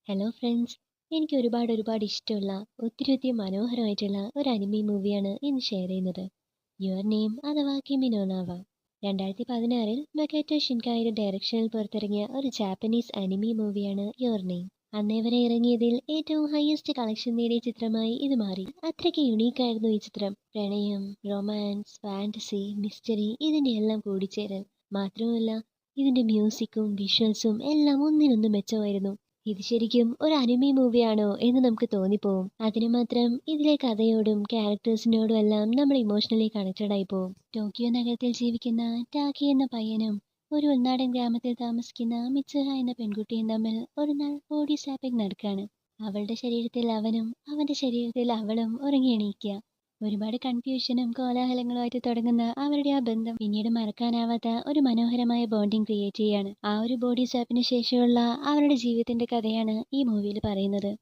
Hello friends, എനിക്ക് ഒരുപാട് ഇഷ്ടമുള്ള ഒത്തിരി മനോഹരമായിട്ടുള്ള ഒരു അനിമി മൂവിയാണ് ഇന്ന് ഷെയർ ചെയ്യുന്നത്. യുവർ നെയിം അഥവാ കിമി നോ നാവ. 2016 മക്കോട്ടോ ഷിൻകായുടെ ഡയറക്ഷനിൽ പുറത്തിറങ്ങിയ ഒരു ജാപ്പനീസ് അനിമി മൂവിയാണ് യുവർ നെയിം. അന്നേ വരെ ഇറങ്ങിയതിൽ ഏറ്റവും ഹയസ്റ്റ് കളക്ഷൻ നേടിയ ചിത്രമായി ഇത് മാറി. അത്രയ്ക്ക് യുണീക്കായിരുന്നു ഈ ചിത്രം. പ്രണയം, റൊമാൻസ്, ഫാന്റസി, മിസ്റ്ററി ഇതിന്റെ എല്ലാം കൂടിച്ചേരൽ. മാത്രവുമല്ല, ഇതിന്റെ മ്യൂസിക്കും വിഷ്വൽസും എല്ലാം ഒന്നിനൊന്നും മെച്ചമായിരുന്നു. ഇത് ശരിക്കും ഒരു അനിമി മൂവിയാണോ എന്ന് നമുക്ക് തോന്നിപ്പോവും. അതിന് മാത്രം ഇതിലെ കഥയോടും ക്യാരക്ടേഴ്സിനോടും എല്ലാം നമ്മൾ ഇമോഷണലി കണക്റ്റഡ് ആയി പോവും. ടോക്കിയോ നഗരത്തിൽ ജീവിക്കുന്ന ടാക്കി എന്ന പയ്യനും ഒരു ഉൾനാടൻ ഗ്രാമത്തിൽ താമസിക്കുന്ന മിത്സുഹ എന്ന പെൺകുട്ടിയും തമ്മിൽ ഒരു നാൾ ബോഡി സ്വാപ്പിംഗ് നടക്കാണ്. അവളുടെ ശരീരത്തിൽ അവനും അവന്റെ ശരീരത്തിൽ അവളും ഉറങ്ങി എണീക്കുക. ഒരുപാട് കൺഫ്യൂഷനും കോലാഹലങ്ങളുമായിട്ട് തുടങ്ങുന്ന അവരുടെ ആ ബന്ധം പിന്നീട് മറക്കാനാവാത്ത ഒരു മനോഹരമായ ബോണ്ടിങ് ക്രിയേറ്റ് ചെയ്യാണ്. ആ ഒരു ബോഡി സ്വാപ്പിന് ശേഷമുള്ള അവരുടെ ജീവിതത്തിന്റെ കഥയാണ് ഈ മൂവിയിൽ പറയുന്നത്.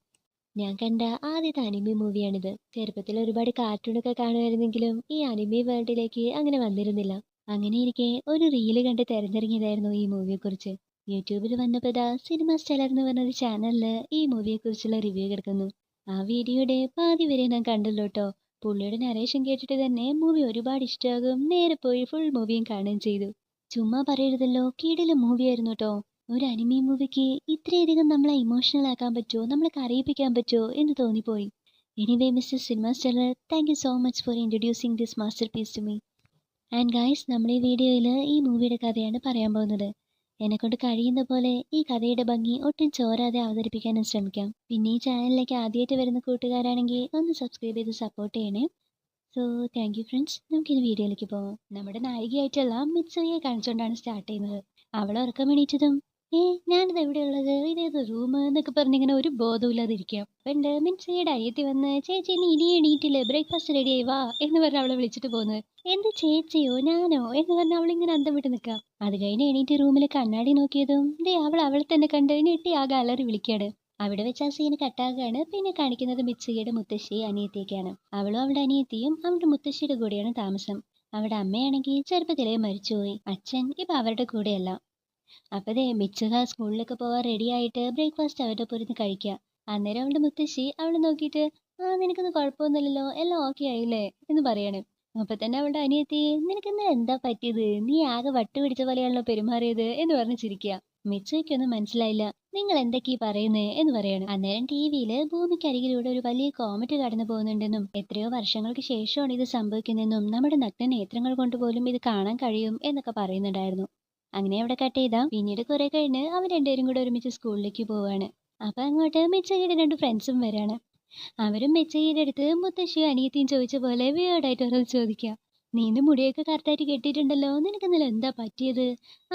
ഞാൻ കണ്ട ആദ്യത്തെ അനിമി മൂവിയാണിത്. ചെറുപ്പത്തിൽ ഒരുപാട് കാർട്ടൂണൊക്കെ കാണുമായിരുന്നെങ്കിലും ഈ അനിമി വേൾഡിലേക്ക് അങ്ങനെ വന്നിരുന്നില്ല. അങ്ങനെ ഇരിക്കെ ഒരു റീല് കണ്ട് തിരഞ്ഞെറിഞ്ഞതായിരുന്നു ഈ മൂവിയെക്കുറിച്ച്. യൂട്യൂബിൽ വന്നപ്പോൾ സിനിമ സ്റ്റൈലർ എന്ന് പറഞ്ഞൊരു ചാനലിൽ ഈ മൂവിയെക്കുറിച്ചുള്ള റിവ്യൂ കിടക്കുന്നു. ആ വീഡിയോയുടെ പാതി വരെ ഞാൻ കണ്ടല്ലോ കേട്ടോ. പുള്ളിയുടെ നരേഷൻ കേട്ടിട്ട് തന്നെ മൂവി ഒരുപാട് ഇഷ്ടമാകും. നേരെ പോയി ഫുൾ മൂവിയും കാണുകയും ചെയ്തു. ചുമ്മാ പറയരുതല്ലോ, കിടിലൻ മൂവിയായിരുന്നു കേട്ടോ. ഒരു അനിമി മൂവിക്ക് ഇത്രയധികം നമ്മളെ ഇമോഷണൽ ആക്കാൻ പറ്റുമോ, നമ്മളെ കരയിപ്പിക്കാൻ പറ്റുമോ എന്ന് തോന്നിപ്പോയി. Anyway mister cinema styler, thank you so much for introducing this masterpiece to me. And guys, നമ്മൾ ഈ വീഡിയോയിൽ ഈ മൂവിയുടെ കഥയാണ് പറയാൻ പോകുന്നത്. എന്നെക്കൊണ്ട് കഴിയുന്ന പോലെ ഈ കഥയുടെ ഭംഗി ഒട്ടും ചോരാതെ അവതരിപ്പിക്കാനും ശ്രമിക്കാം. പിന്നെ ഈ ചാനലിലേക്ക് ആദ്യമായിട്ട് വരുന്ന കൂട്ടുകാരാണെങ്കിൽ ഒന്ന് സബ്സ്ക്രൈബ് ചെയ്ത് സപ്പോർട്ട് ചെയ്യണേ. So thank you friends. നമുക്കിത് വീഡിയോയിലേക്ക് പോകാം. നമ്മുടെ നായികയായിട്ടുള്ള മിത്സുയെ കാണിച്ചുകൊണ്ടാണ് സ്റ്റാർട്ട് ചെയ്യുന്നത്. അവൾ ഉറക്കം എണീറ്റതും ഞാനിത് എവിടെയുള്ളത്, ഇതേത് റൂം എന്നൊക്കെ പറഞ്ഞിങ്ങനെ ഒരു ബോധമില്ലാതിരിക്കാം. പണ്ട് മിത്സുയുടെ അനിയത്തി വന്ന് ചേച്ചി ഇനി എണീറ്റില്ലേ, ബ്രേക്ക്ഫാസ്റ്റ് റെഡി ആയി വാ എന്ന് പറഞ്ഞ് അവളെ വിളിച്ചിട്ട് പോകുന്നത്. എന്ത് ചേച്ചിയോ ഞാനോ എന്ന് പറഞ്ഞ് അവളിങ്ങനെ അന്തം വിട്ട് നിൽക്കാം. അത് കഴിഞ്ഞ് എണീറ്റ് റൂമിൽ കണ്ണാടി നോക്കിയതും അവളെ തന്നെ കണ്ട് ഞെട്ടി ആകെ അലറി വിളിക്കാണ്. അവിടെ വെച്ച് ആ സീന് കട്ടാകാണ്. പിന്നെ കാണിക്കുന്നത് മിത്സുകയുടെ മുത്തശ്ശി അനിയത്തിയൊക്കെയാണ്. അവളും അവളുടെ അനിയത്തിയും അവളുടെ മുത്തശ്ശിയുടെ കൂടെയാണ് താമസം. അവളുടെ അമ്മയാണെങ്കിൽ ചെറുപ്പത്തിലേ മരിച്ചുപോയി. അച്ഛൻ ഇപ്പൊ അവരുടെ കൂടെയല്ല. അപ്പതേ മിത്സുക സ്കൂളിലൊക്കെ പോവാൻ റെഡി ആയിട്ട് ബ്രേക്ക്ഫാസ്റ്റ് അവരുടെ പുറത്ത് കഴിക്കുക. അന്നേരം അവളുടെ മുത്തശ്ശി അവളെ നോക്കിയിട്ട് നിനക്കൊന്നും കുഴപ്പമൊന്നുമില്ലല്ലോ, എല്ലാം ഓക്കെ ആയില്ലേ എന്ന് പറയാണ്. അപ്പൊ തന്നെ അവളുടെ അനിയത്തി നിനക്കെന്താ എന്താ പറ്റിയത്, നീ ആകെ വട്ട് പിടിച്ച പോലെയാണല്ലോ പെരുമാറിയത് എന്ന് പറഞ്ഞ് ചിരിക്കുക. മിത്സുയ്ക്കൊന്നും മനസ്സിലായില്ല. നിങ്ങൾ എന്തൊക്കെയാ പറയുന്നേ എന്ന് പറയാണ്. അന്നേരം ടിവിയില് ഭൂമിക്കരികിലൂടെ ഒരു വലിയ കോമറ്റ് കടന്നു പോകുന്നുണ്ടെന്നും എത്രയോ വർഷങ്ങൾക്ക് ശേഷമാണ് ഇത് സംഭവിക്കുന്നതെന്നും നമ്മുടെ നഗ്ന നേത്രങ്ങൾ കൊണ്ട് പോലും ഇത് കാണാൻ കഴിയും എന്നൊക്കെ പറയുന്നുണ്ടായിരുന്നു. അങ്ങനെ അവിടെ കട്ട് ചെയ്താ പിന്നീട് കുറെ കഴിഞ്ഞ് അവർ രണ്ടുപേരും കൂടെ ഒരുമിച്ച് സ്കൂളിലേക്ക് പോവാണ്. അപ്പൊ അങ്ങോട്ട് മിച്ചയുടെ 2 ഫ്രണ്ട്സും വരാണ്. അവരും മിച്ചയുടെ അടുത്ത് മുത്തശ്ശിയും അനിയത്തിയും ചോദിച്ച പോലെ വീടായിട്ട് ഓരോന്ന് ചോദിക്കുക. നിന്റെ മുടിയൊക്കെ കറക്റ്റായിട്ട് കെട്ടിയിട്ടുണ്ടല്ലോ, നിനക്ക് ഇന്നലെ എന്താ പറ്റിയത്,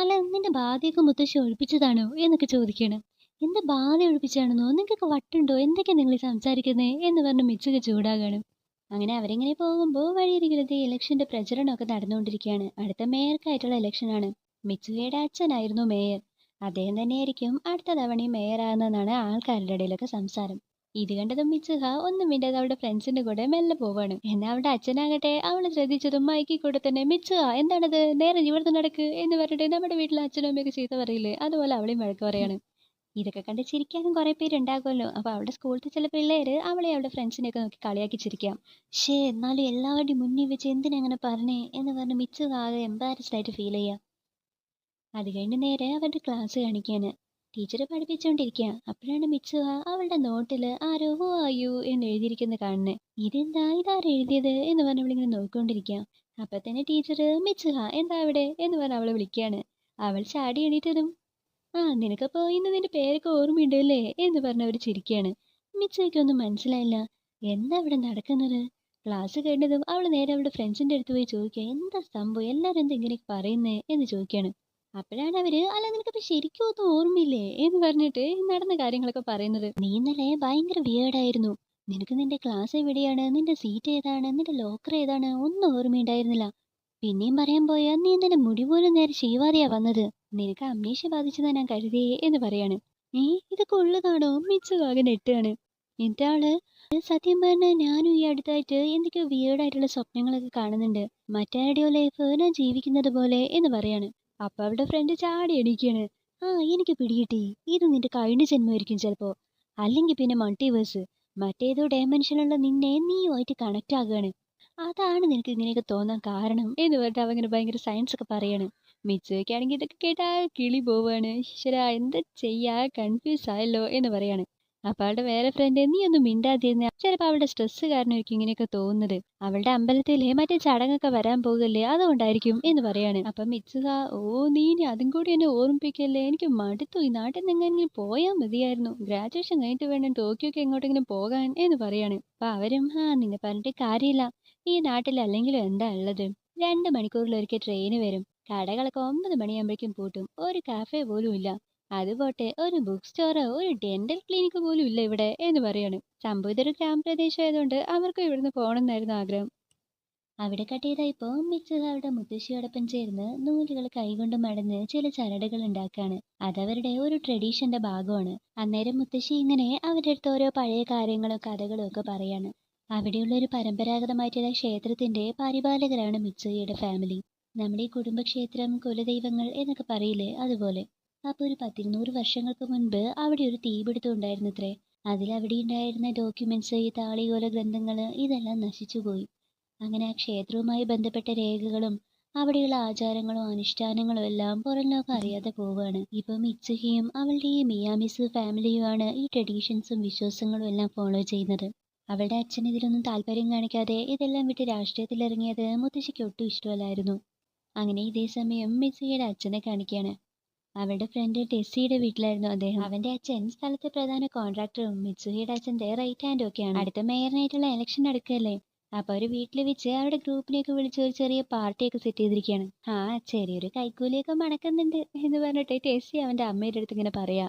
അല്ല നിന്റെ ബാധയൊക്കെ മുത്തശ്ശി ഒഴിപ്പിച്ചതാണോ എന്നൊക്കെ ചോദിക്കാണ്. എന്താ ബാധ ഒഴിപ്പിച്ചാണെന്നോ, നിങ്ങൾക്കൊക്കെ വട്ടുണ്ടോ, എന്തൊക്കെയാ നിങ്ങൾ സംസാരിക്കുന്നേ എന്ന് പറഞ്ഞ് മിച്ചക്ക് ചൂടാകാണ്. അങ്ങനെ അവരിങ്ങനെ പോകുമ്പോൾ വഴിയരികിലത്തെ ഇലക്ഷന്റെ പ്രചരണമൊക്കെ നടന്നുകൊണ്ടിരിക്കുകയാണ്. അടുത്ത മേയർക്കായിട്ടുള്ള ഇലക്ഷനാണ്. മിത്സുകയുടെ അച്ഛനായിരുന്നു മേയർ. അദ്ദേഹം തന്നെയായിരിക്കും അടുത്ത തവണയും മേയറാകുന്നതെന്നാണ് ആൾക്കാരുടെ ഇടയിലൊക്കെ സംസാരം. ഇത് കണ്ടതും മിത്സുഹ ഒന്നും മിണ്ടാതെ അവളുടെ ഫ്രണ്ട്സിന്റെ കൂടെ മെല്ലെ പോവാണ്. എന്നാൽ അവളുടെ അച്ഛനാകട്ടെ അവളെ ശ്രദ്ധിച്ചതും മൈക്കിൽ കൂടെ തന്നെ മിത്സുഹ എന്താണത്, നേരെ നിവർന്ന് നടക്ക് എന്ന് പറഞ്ഞിട്ട് നമ്മുടെ വീട്ടിലെ അച്ഛനും അമ്മയൊക്കെ ചീത്ത പറയില്ലേ, അതുപോലെ അവളെയും വഴക്ക് പറയാണ്. ഇതൊക്കെ കണ്ട് ചിരിക്കാനും കുറെ പേരുണ്ടാകുമല്ലോ. അപ്പൊ അവളുടെ സ്കൂളിലത്തെ ചില പിള്ളേര് അവളെ അവളുടെ ഫ്രണ്ട്സിനെയൊക്കെ നോക്കി കളിയാക്കി ചിരിക്കാം. എന്നാലും എല്ലാവരുടെയും മുന്നിൽ വെച്ച് എന്തിനാ അങ്ങനെ പറഞ്ഞേ എന്ന് പറഞ്ഞ് മിത്സുഹ ആകെ എംബാരസ്ഡ് ആയിട്ട് ഫീൽ ചെയ്യാം. അത് കഴിഞ്ഞ് നേരെ അവരുടെ ക്ലാസ് കാണിക്കാന് ടീച്ചർ പഠിപ്പിച്ചുകൊണ്ടിരിക്കുക. അപ്പോഴാണ് മിത്സുഹ അവളുടെ നോട്ടില് ആരോ ഹു ആയു എന്ന് എഴുതിയിരിക്കുന്നത് കാണുന്നത്. ഇതാരും എഴുതിയത് എന്ന് പറഞ്ഞ് അവളിങ്ങനെ നോക്കിക്കൊണ്ടിരിക്കാം. അപ്പൊ തന്നെ ടീച്ചർ മിത്സുഹ എന്താ അവിടെ എന്ന് പറഞ്ഞ് അവളെ വിളിക്കുകയാണ്. അവൾ ചാടി എണീറ്റതും നിനക്കപ്പോ ഇന്ന് നിന്റെ പേരൊക്കെ ഓർമ്മയുണ്ടല്ലേ എന്ന് പറഞ്ഞ് അവർ ചിരിക്കുകയാണ്. മിത്സുഹയ്ക്കൊന്നും മനസ്സിലായില്ല എന്താ ഇവിടെ നടക്കുന്നത്. ക്ലാസ് കഴിഞ്ഞതും അവൾ നേരെ അവളുടെ ഫ്രണ്ട്സിന്റെ അടുത്ത് പോയി ചോദിക്കുക, എന്താ സംഭവം, എല്ലാവരും എന്താ ഇങ്ങനെ പറയുന്നേ എന്ന് ചോദിക്കുകയാണ്. അപ്പോഴാണ് അവര് അല്ല നിനക്കപ്പോ ശരിക്കും ഒന്നും ഓർമ്മയില്ലേ എന്ന് പറഞ്ഞിട്ട് നടന്ന കാര്യങ്ങളൊക്കെ പറയുന്നത്. നീ ഇന്നലെ ഭയങ്കര വിയേർഡായിരുന്നു. നിനക്ക് നിന്റെ ക്ലാസ് എവിടെയാണ്, നിന്റെ സീറ്റ് ഏതാണ്, നിന്റെ ലോക്കർ ഏതാണ് ഒന്നും ഓർമ്മയുണ്ടായിരുന്നില്ല. പിന്നെയും പറയാൻ പോയാ നീ ഇന്നലെ മുടി പോലും നേരെ ചെയ്യാതെയാ വന്നത്. നിനക്ക് അമ്നീഷ്യ ബാധിച്ചതാ ഞാൻ കരുതിയേ എന്ന് പറയാണ്. ഇതൊക്കെ ഉള്ളതാണോ മിച്ചുവാകെ നെട്ടാണ്. എന്നിട്ടാള് സത്യം പറഞ്ഞാൽ ഞാനും ഈ അടുത്തായിട്ട് എന്തൊക്കെയോ വിയേർഡായിട്ടുള്ള സ്വപ്നങ്ങളൊക്കെ കാണുന്നുണ്ട്. മറ്റാരുടെയോ ലൈഫ് ഞാൻ ജീവിക്കുന്നത് പോലെ എന്ന് പറയാണ്. അപ്പൊ അവളുടെ ഫ്രണ്ട് ചാടി എണീക്കാണ്. എനിക്ക് പിടികിട്ടി, ഇത് നിന്റെ കഴിഞ്ഞ ജന്മമായിരിക്കും ചിലപ്പോ. അല്ലെങ്കിൽ പിന്നെ മൾട്ടിവേഴ്സ്, മറ്റേതോ ഡയമെൻഷനുള്ള നിന്നെ നീയുമായിട്ട് കണക്ട് ആകുകയാണ്. അതാണ് നിനക്ക് ഇങ്ങനെയൊക്കെ തോന്നാൻ കാരണം എന്ന് പറഞ്ഞിട്ട് അവങ്ങനെ ഭയങ്കര സയൻസ് ഒക്കെ പറയാണ്. മിച്ചുവയ്ക്കാണെങ്കിൽ ഇതൊക്കെ കേട്ടാ കിളി പോവാണ്. ഈശ്വരാ എന്താ ചെയ്യാ, കൺഫ്യൂസ് ആയല്ലോ എന്ന് പറയാണ്. അപ്പൊ അവളുടെ വേറെ ഫ്രണ്ട്, നീ ഒന്നും മിണ്ടാതിരുന്ന, ചിലപ്പോ അവളുടെ സ്ട്രെസ് കാരണമായിരിക്കും ഇങ്ങനെയൊക്കെ തോന്നുന്നത്. അവളുടെ അമ്പലത്തിലെ മറ്റേ ചടങ്ങൊക്കെ വരാൻ പോകല്ലേ, അതുകൊണ്ടായിരിക്കും എന്ന് പറയാണ്. അപ്പൊ മിച്ചുക, ഓ നീ ഇനി അതും കൂടി എന്നെ ഓർമ്മിപ്പിക്കല്ലേ, എനിക്ക് മടുത്തു, ഈ നാട്ടിൽ നിന്ന് എങ്ങനെയെങ്കിലും പോയാൽ മതിയായിരുന്നു, ഗ്രാജുവേഷൻ കഴിഞ്ഞിട്ട് വേണം ടോക്കിയോക്ക് എങ്ങോട്ടെങ്കിലും പോകാൻ എന്ന് പറയാണ്. അപ്പൊ അവരും, നിന്നെ പറഞ്ഞിട്ട് കാര്യമില്ല, ഈ നാട്ടിൽ അല്ലെങ്കിലും എന്താ ഉള്ളത്, 2 മണിക്കൂറിലൊരിക്കൽ ട്രെയിന് വരും, കടകളൊക്കെ 9 മണിയാകുമ്പോഴേക്കും പൂട്ടും, ഒരു കാഫേ പോലും ഇല്ല, അതുപോട്ടെ ഒരു ബുക്ക് സ്റ്റോറോ ഒരു ഡെന്റൽ ക്ലിനിക്ക് പോലും ഇല്ല ഇവിടെ എന്ന് പറയാണ്. സംഭവം ഇതൊരു ഗ്രാമപ്രദേശമായതുകൊണ്ട് അവർക്കും ഇവിടുന്ന് പോകണമെന്നായിരുന്നു ആഗ്രഹം. അവിടെ കട്ട് ചെയ്തപ്പോ മിച്ചത് അവരുടെ മുത്തശ്ശിയോടൊപ്പം ചേർന്ന് നൂലുകൾ കൈകൊണ്ട് മടന്ന് ചില ചരടുകൾ ഉണ്ടാക്കാണ്. അതവരുടെ ഒരു ട്രഡീഷന്റെ ഭാഗമാണ്. അന്നേരം മുത്തശ്ശി ഇങ്ങനെ അവരുടെ അടുത്ത് ഓരോ പഴയ കാര്യങ്ങളും കഥകളും ഒക്കെ പറയാണ്. അവിടെയുള്ള ഒരു പരമ്പരാഗതമായിട്ടുള്ള ക്ഷേത്രത്തിന്റെ പരിപാലകരാണ് മിച്ചുയുടെ ഫാമിലി. നമ്മുടെ ഈ കുടുംബക്ഷേത്രം കുലദൈവങ്ങൾ എന്നൊക്കെ പറയില്ലേ, അതുപോലെ. അപ്പൊ ഒരു 10-200 വർഷങ്ങൾക്ക് മുൻപ് അവിടെ ഒരു തീപിടുത്തം ഉണ്ടായിരുന്നത്രേ. അവിടെ ഉണ്ടായിരുന്ന ഡോക്യുമെന്റ്സ്, ഈ താളിയോല ഗ്രന്ഥങ്ങള് ഇതെല്ലാം നശിച്ചുപോയി. അങ്ങനെ ആ ക്ഷേത്രവുമായി ബന്ധപ്പെട്ട രേഖകളും അവിടെയുള്ള ആചാരങ്ങളും അനുഷ്ഠാനങ്ങളും എല്ലാം പുറം ലോകം അറിയാതെ പോവുകയാണ്. ഇപ്പൊ മിച്ചുഹിയും അവളുടെ ഈ മിയാമിസ് ഫാമിലിയുമാണ് ഈ ട്രഡീഷൻസും വിശ്വാസങ്ങളും എല്ലാം ഫോളോ ചെയ്യുന്നത്. അവളുടെ അച്ഛൻ ഇതിലൊന്നും താല്പര്യം കാണിക്കാതെ ഇതെല്ലാം വിട്ട് രാഷ്ട്രീയത്തിലിറങ്ങിയത് മുത്തശ്ശിക്ക് ഒട്ടും ഇഷ്ടമല്ലായിരുന്നു. അങ്ങനെ ഇതേ സമയം മിച്ചുഹിയുടെ അച്ഛനെ കാണിക്കുകയാണ്. അവളുടെ ഫ്രണ്ട് ടെസ്സിയുടെ വീട്ടിലായിരുന്നു അദ്ദേഹം. അവന്റെ അച്ഛൻ സ്ഥലത്തെ പ്രധാന കോൺട്രാക്ടറും മിച്ചുഹിയുടെ അച്ഛൻ്റെ റൈറ്റ് ഹാൻഡും ഒക്കെയാണ്. അടുത്ത മേയറിനായിട്ടുള്ള ഇലക്ഷൻ നടക്കുകയല്ലേ. അപ്പൊ അവര് വീട്ടിൽ വെച്ച് അവരുടെ ഗ്രൂപ്പിനെയൊക്കെ വിളിച്ച് ഒരു ചെറിയ പാർട്ടിയൊക്കെ സെറ്റ് ചെയ്തിരിക്കുകയാണ്. ചെറിയൊരു കൈക്കൂലിയൊക്കെ മണക്കുന്നുണ്ട് എന്ന് പറഞ്ഞിട്ട് ടെസ്സി അവന്റെ അമ്മയുടെ അടുത്ത് ഇങ്ങനെ പറയാ.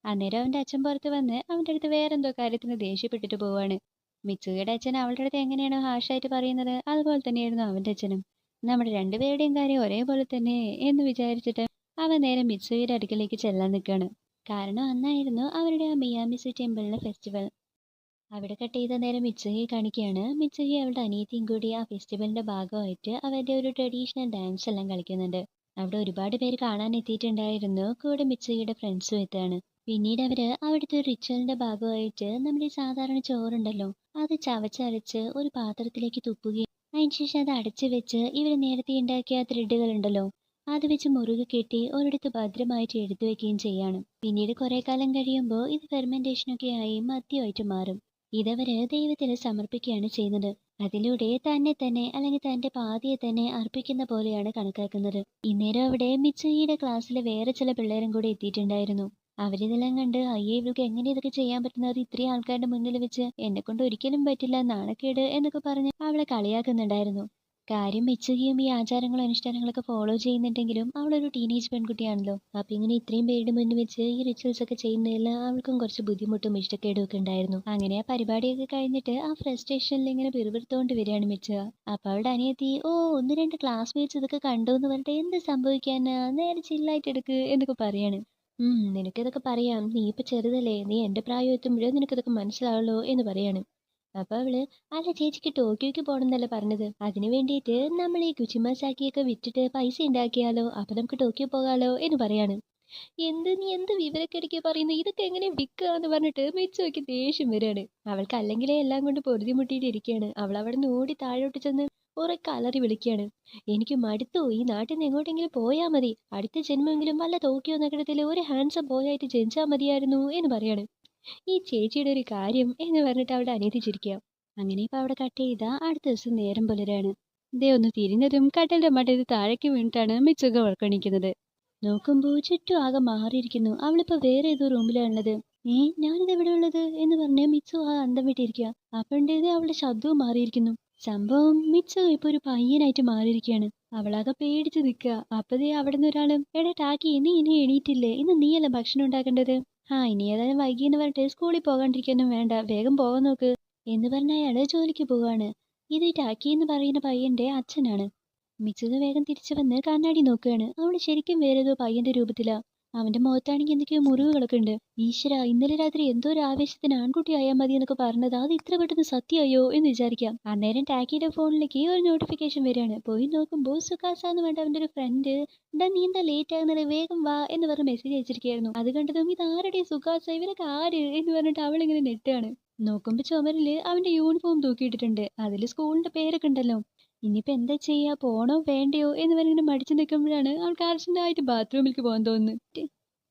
അന്നേരം അവന്റെ അച്ഛൻ പുറത്ത് വന്ന് അവന്റെ അടുത്ത് വേറെന്തോ കാര്യത്തിന് ദേഷ്യപ്പെട്ടിട്ട് പോവാണ്. മിച്ചുഹിയുടെ അച്ഛൻ അവളുടെ അടുത്ത് എങ്ങനെയാണോ ഹാഷായിട്ട് പറയുന്നത് അതുപോലെ തന്നെയായിരുന്നു അവന്റെ അച്ഛനും. നമ്മുടെ രണ്ടുപേരുടെയും കാര്യം ഒരേപോലെ തന്നെ എന്ന് വിചാരിച്ചിട്ട് അവൻ നേരെ മിച്ചുഹിയുടെ അടുക്കലേക്ക് ചെല്ലാൻ നിൽക്കുകയാണ്. കാരണം അന്നായിരുന്നു അവരുടെ ആ മിയാമിസു ടെമ്പിളിലെ ഫെസ്റ്റിവൽ. അവിടെ കട്ട് ചെയ്ത നേരം മിച്ചുഹിയെ കാണിക്കുകയാണ്. മിച്ചുഹി അവളുടെ അനിയത്തിയും കൂടി ആ ഫെസ്റ്റിവലിന്റെ ഭാഗമായിട്ട് അവരുടെ ഒരു ട്രഡീഷണൽ ഡാൻസ് എല്ലാം കളിക്കുന്നുണ്ട്. അവിടെ ഒരുപാട് പേര് കാണാൻ എത്തിയിട്ടുണ്ടായിരുന്നു. കൂടെ മിച്ചുഹിയുടെ ഫ്രണ്ട്സും എത്താണ്. പിന്നീട് അവര് അവിടുത്തെ ഒരു റിച്വലിന്റെ ഭാഗമായിട്ട് നമ്മുടെ സാധാരണ ചോറുണ്ടല്ലോ, അത് ചവച്ചരച്ച് ഒരു പാത്രത്തിലേക്ക് തുപ്പുകയും അതിനുശേഷം അത് അടച്ചു വെച്ച് ഇവര് നേരത്തെ ഉണ്ടാക്കിയ ത്രെഡുകൾ ഉണ്ടല്ലോ, അത് വെച്ച് മുറുകെ കെട്ടി ഒരിടത്ത് ഭദ്രമായിട്ട് എടുത്തു വെക്കുകയും ചെയ്യാണ്. പിന്നീട് കുറെ കാലം കഴിയുമ്പോൾ ഇത് ഫെർമെന്റേഷനൊക്കെ ആയി മദ്യമായിട്ട് മാറും. ഇതവര് ദൈവത്തിന് സമർപ്പിക്കുകയാണ് ചെയ്യുന്നത്. അതിലൂടെ തന്നെ അല്ലെങ്കിൽ തന്റെ പാതിയെ തന്നെ അർപ്പിക്കുന്ന പോലെയാണ് കണക്കാക്കുന്നത്. ഇന്നേരം അവിടെ മിച്ചുഹിയുടെ ക്ലാസ്സിലെ വേറെ ചില പിള്ളേരും കൂടെ എത്തിയിട്ടുണ്ടായിരുന്നു. അവരിതെല്ലാം കണ്ട്, അയ്യേ ഇവൾക്ക് എങ്ങനെ ഇതൊക്കെ ചെയ്യാൻ പറ്റുന്നത്, ഇത്രയും ആൾക്കാരുടെ മുന്നിൽ വെച്ച്, എന്നെ കൊണ്ട് ഒരിക്കലും പറ്റില്ല, നാണക്കേട് എന്നൊക്കെ പറഞ്ഞ് അവളെ കളിയാക്കുന്നുണ്ടായിരുന്നു. കാര്യം മിച്ചുഹിയും ഈ ആചാരങ്ങളും അനുഷ്ഠാനങ്ങളൊക്കെ ഫോളോ ചെയ്യുന്നുണ്ടെങ്കിലും അവളൊരു ടീനേജ് പെൺകുട്ടിയാണല്ലോ. അപ്പൊ ഇങ്ങനെ ഇത്രയും പേരുടെ മുന്നിൽ വെച്ച് ഈ റിച്വൽസ് ഒക്കെ ചെയ്യുന്നതിൽ അവൾക്കും കുറച്ച് ബുദ്ധിമുട്ടും ഇഷ്ടക്കേടും ഒക്കെ ഉണ്ടായിരുന്നു. അങ്ങനെ ആ പരിപാടിയൊക്കെ കഴിഞ്ഞിട്ട് ആ ഫ്രസ്ട്രേഷനിൽ ഇങ്ങനെ പിറുപിറുത്തോണ്ട് വരികയാണ് മിച്ചുക. അപ്പൊ അവളുടെ അനിയത്തി, 1-2 ക്ലാസ്മേറ്റ്സ് ഇതൊക്കെ കണ്ടു എന്ന് പറഞ്ഞിട്ട് എന്ത് സംഭവിക്കാനാ, നേരെ ചില്ലായിട്ട് എടുക്ക് എന്നൊക്കെ പറയാണ്. നിനക്കിതൊക്കെ പറയാം, നീ ഇപ്പൊ ചെറുതല്ലേ, നീ എന്റെ പ്രായം എത്തുമ്പോഴേ നിനക്കിതൊക്കെ മനസ്സിലാവുള്ളൂ എന്ന് പറയാണ്. അപ്പൊ അവള്, അല്ല ചേച്ചിക്ക് ടോക്കിയോക്ക് പോണെന്നല്ലേ പറഞ്ഞത്, അതിനു വേണ്ടിയിട്ട് നമ്മൾ ഈ കുച്ചിമാസാക്കിയൊക്കെ വിറ്റിട്ട് പൈസ ഉണ്ടാക്കിയാലോ, അപ്പൊ നമുക്ക് ടോക്കിയോ പോകാലോ എന്ന് പറയാണ്. നീ എന്ത് വിവരക്കിടയ്ക്ക് പറയുന്നു, ഇതൊക്കെ എങ്ങനെ വിൽക്കാന്ന് പറഞ്ഞിട്ട് മിച്ചുവയ്ക്ക് ദേഷ്യം വരികയാണ്. അവൾക്ക് അല്ലെങ്കിലേ എല്ലാം കൊണ്ട് പൊറുതിമുട്ടിയിട്ട് ഇരിക്കുകയാണ്. അവൾ അവിടെ നിന്ന് ഓടി താഴോട്ട് ചെന്ന് ഉറക്കെ അലറി വിളിക്കുകയാണ്, എനിക്ക് മടുത്തു, ഈ നാട്ടിൽ നിന്ന് എങ്ങോട്ടെങ്കിലും പോയാൽ മതി, അടുത്ത ജന്മമെങ്കിലും വല്ല ടോക്കിയോ നഗരത്തിൽ ഒരു ഹാൻസം ബോയായിട്ട് ജനിച്ചാൽ മതിയായിരുന്നു എന്ന് പറയാണ്. ഈ ചേച്ചിയുടെ ഒരു കാര്യം എന്ന് പറഞ്ഞിട്ട് അവിടെ അനിയത്തി ചിരിക്കുക. അങ്ങനെ ഇപ്പൊ അവിടെ കട്ട് ചെയ്ത അടുത്ത ദിവസം നേരം പുലരാണ്. ദേ ഒന്ന് തിരിഞ്ഞതും കട്ടലിന്റെ മടയിൽ താഴേക്ക് വീണിട്ടാണ് മിച്ചുക ഉറക്കണിക്കുന്നത്. നോക്കുമ്പോ ചുറ്റും ആകെ മാറിയിരിക്കുന്നു. അവളിപ്പോ വേറെ ഏതോ റൂമിലാണുള്ളത്. ഞാനിത് എവിടെ ഉള്ളത് എന്ന് പറഞ്ഞ് മിച്ചു ആ അന്തം വിട്ടിരിക്കുക. അപ്പോഴേത് അവളുടെ ശബ്ദവും മാറിയിരിക്കുന്നു. സംഭവം മിച്ചു ഇപ്പൊ ഒരു പയ്യനായിട്ട് മാറിയിരിക്കുകയാണ്. അവളാകെ പേടിച്ച് നിൽക്കുക. അപ്പതേ അവിടെ നിന്ന് ഒരാളും, എടാ ടാക്കി, നീ ഇനി എണീറ്റില്ലേ, ഇന്ന് നീയല്ല ഭക്ഷണം ഉണ്ടാക്കേണ്ടത്, ഇനി ഏതായാലും വൈകിയെന്ന് പറഞ്ഞിട്ട് സ്കൂളിൽ പോകാണ്ടിരിക്കാനും വേണ്ട, വേഗം പോകാൻ നോക്ക് എന്ന് പറഞ്ഞ അയാള് ജോലിക്ക് പോവാണ്. ഇത് ടാക്കി എന്ന് പറയുന്ന പയ്യന്റെ അച്ഛനാണ്. മിച്ചുക വേഗം തിരിച്ചു വന്ന് കണ്ണാടി നോക്കുകയാണ്. അവള് ശരിക്കും വേറേതോ പയ്യന്റെ രൂപത്തിലാ. അവന്റെ മുഖത്താണെങ്കിൽ എന്തൊക്കെയോ മുറിവുകളൊക്കെ ഉണ്ട്. ഈശ്വര, ഇന്നലെ രാത്രി എന്തോ ഒരു ആവേശത്തിന് ആൺകുട്ടി ആയാൽ മതി എന്നൊക്കെ പറഞ്ഞത് അത് ഇത്ര പെട്ടെന്ന് സത്യമായോ എന്ന് വിചാരിക്കാം. അന്നേരം ടാക്കിയുടെ ഫോണിലേക്ക് ഒരു നോട്ടിഫിക്കേഷൻ വരികയാണ്. പോയി നോക്കുമ്പോൾ സുഖാസ എന്ന് വേണ്ട അവന്റെ ഒരു ഫ്രണ്ട് നീ എന്താ ലേറ്റ് ആകുന്നത്, വേഗം വാ എന്ന് പറഞ്ഞ് മെസ്സേജ് അയച്ചിരിക്കുകയായിരുന്നു. അത് കണ്ടതും ഇത് ആരുടെ സുഖാസ, ഇവരൊക്കെ ആര് എന്ന് പറഞ്ഞിട്ട് അവളിങ്ങനെ നെട്ടാണ്. നോക്കുമ്പോ ചുമരില് അവന്റെ യൂണിഫോം തൂക്കിയിട്ടിട്ടുണ്ട്. അതില് സ്കൂളിന്റെ പേരൊക്കെ ഉണ്ടല്ലോ. ഇനിയിപ്പോ എന്താ ചെയ്യാ, പോണോ വേണ്ടയോ എന്ന് പറഞ്ഞിങ്ങനെ മടിച്ചു നിൽക്കുമ്പോഴാണ് അവൾക്ക് അർജന്റായിട്ട് ബാത്റൂമിലേക്ക് പോകാൻ തോന്നുന്നത്.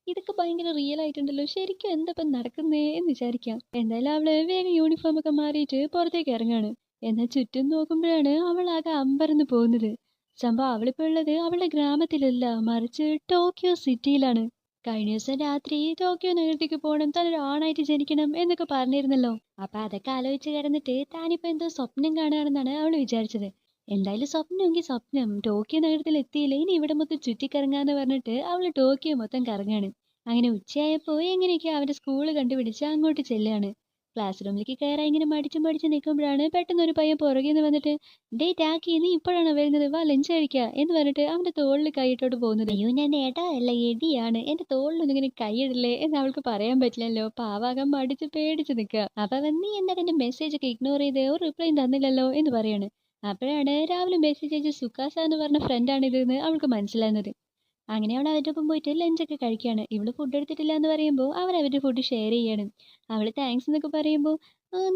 ഇതൊക്കെ ഭയങ്കര റിയൽ ആയിട്ടുണ്ടല്ലോ, ശരിക്കും എന്താ ഇപ്പം നടക്കുന്നേ എന്ന് വിചാരിക്കാം. എന്തായാലും അവള് വേഗം യൂണിഫോം ഒക്കെ മാറിയിട്ട് പുറത്തേക്ക് ഇറങ്ങാണ്. എന്നാൽ ചുറ്റും നോക്കുമ്പോഴാണ് അവൾ ആകെ അമ്പരന്ന് പോകുന്നത്. സംഭവം അവളിപ്പോ ഉള്ളത് അവളുടെ ഗ്രാമത്തിലല്ല, മറിച്ച് ടോക്കിയോ സിറ്റിയിലാണ്. കഴിഞ്ഞ ദിവസം രാത്രി ടോക്കിയോ നഗരത്തേക്ക് പോകണം, താനൊരു ആണായിട്ട് ജനിക്കണം എന്നൊക്കെ പറഞ്ഞിരുന്നല്ലോ. അപ്പൊ അതൊക്കെ ആലോചിച്ച് കിടന്നിട്ട് താനിപ്പോ എന്തോ സ്വപ്നം കാണുകയാണെന്നാണ് അവൾ വിചാരിച്ചത്. എന്തായാലും സ്വപ്നമെങ്കിൽ സ്വപ്നം, ടോക്കിയോ നഗരത്തിൽ എത്തിയില്ല, ഇനി ഇവിടെ മൊത്തം ചുറ്റിക്കറങ്ങാന്ന് പറഞ്ഞിട്ട് അവള് ടോക്കിയോ മൊത്തം കറങ്ങാണ്. അങ്ങനെ ഉച്ചയായപ്പോ എങ്ങനെയൊക്കെ അവന്റെ സ്കൂള് കണ്ടുപിടിച്ച് അങ്ങോട്ട് ചെല്ലുകയാണ്. ക്ലാസ് റൂമിലേക്ക് കയറാൻ ഇങ്ങനെ മടിച്ച് നിൽക്കുമ്പോഴാണ് പെട്ടെന്ന് ഒരു പയ്യൻ പുറകെന്ന് വന്നിട്ട് ഡേ ടാക്കി, നീ ഇപ്പോഴാണ് വരുന്നത്, വാ ലഞ്ച് കഴിക്കുക എന്ന് പറഞ്ഞിട്ട് അവന്റെ തോളിൽ കൈയിട്ടോട്ട് പോകുന്നത്. അയ്യോ, ഞാൻ ഏട്ടാ അല്ല എടിയാണ്, എന്റെ തോളിലൊന്നും ഇങ്ങനെ കൈയിടല്ലേ എന്ന് അവൾക്ക് പറയാൻ പറ്റില്ലല്ലോ. പാവാകം മടിച്ച് പേടിച്ച് നിൽക്കുക. അപ്പൊ നീ എന്താ എന്റെ മെസ്സേജ് ഒക്കെ ഇഗ്നോർ ചെയ്ത് ഒരു റിപ്ലൈ തന്നില്ലല്ലോ എന്ന് പറയാണ്. അപ്പോഴാണ് രാവിലെ മെസ്സേജ് അയച്ച സുഖാസ എന്ന് പറഞ്ഞ ഫ്രണ്ടാണ് ഇതെന്ന് അവൾക്ക് മനസ്സിലാകുന്നത്. അങ്ങനെ അവൾ അവരുടെ ഒപ്പം പോയിട്ട് ലഞ്ചൊക്കെ കഴിക്കുകയാണ്. ഇവള് ഫുഡ് എടുത്തിട്ടില്ല എന്ന് പറയുമ്പോൾ അവരുടെ ഫുഡ് ഷെയർ ചെയ്യാണ്. അവള് താങ്ക്സ് എന്നൊക്കെ പറയുമ്പോൾ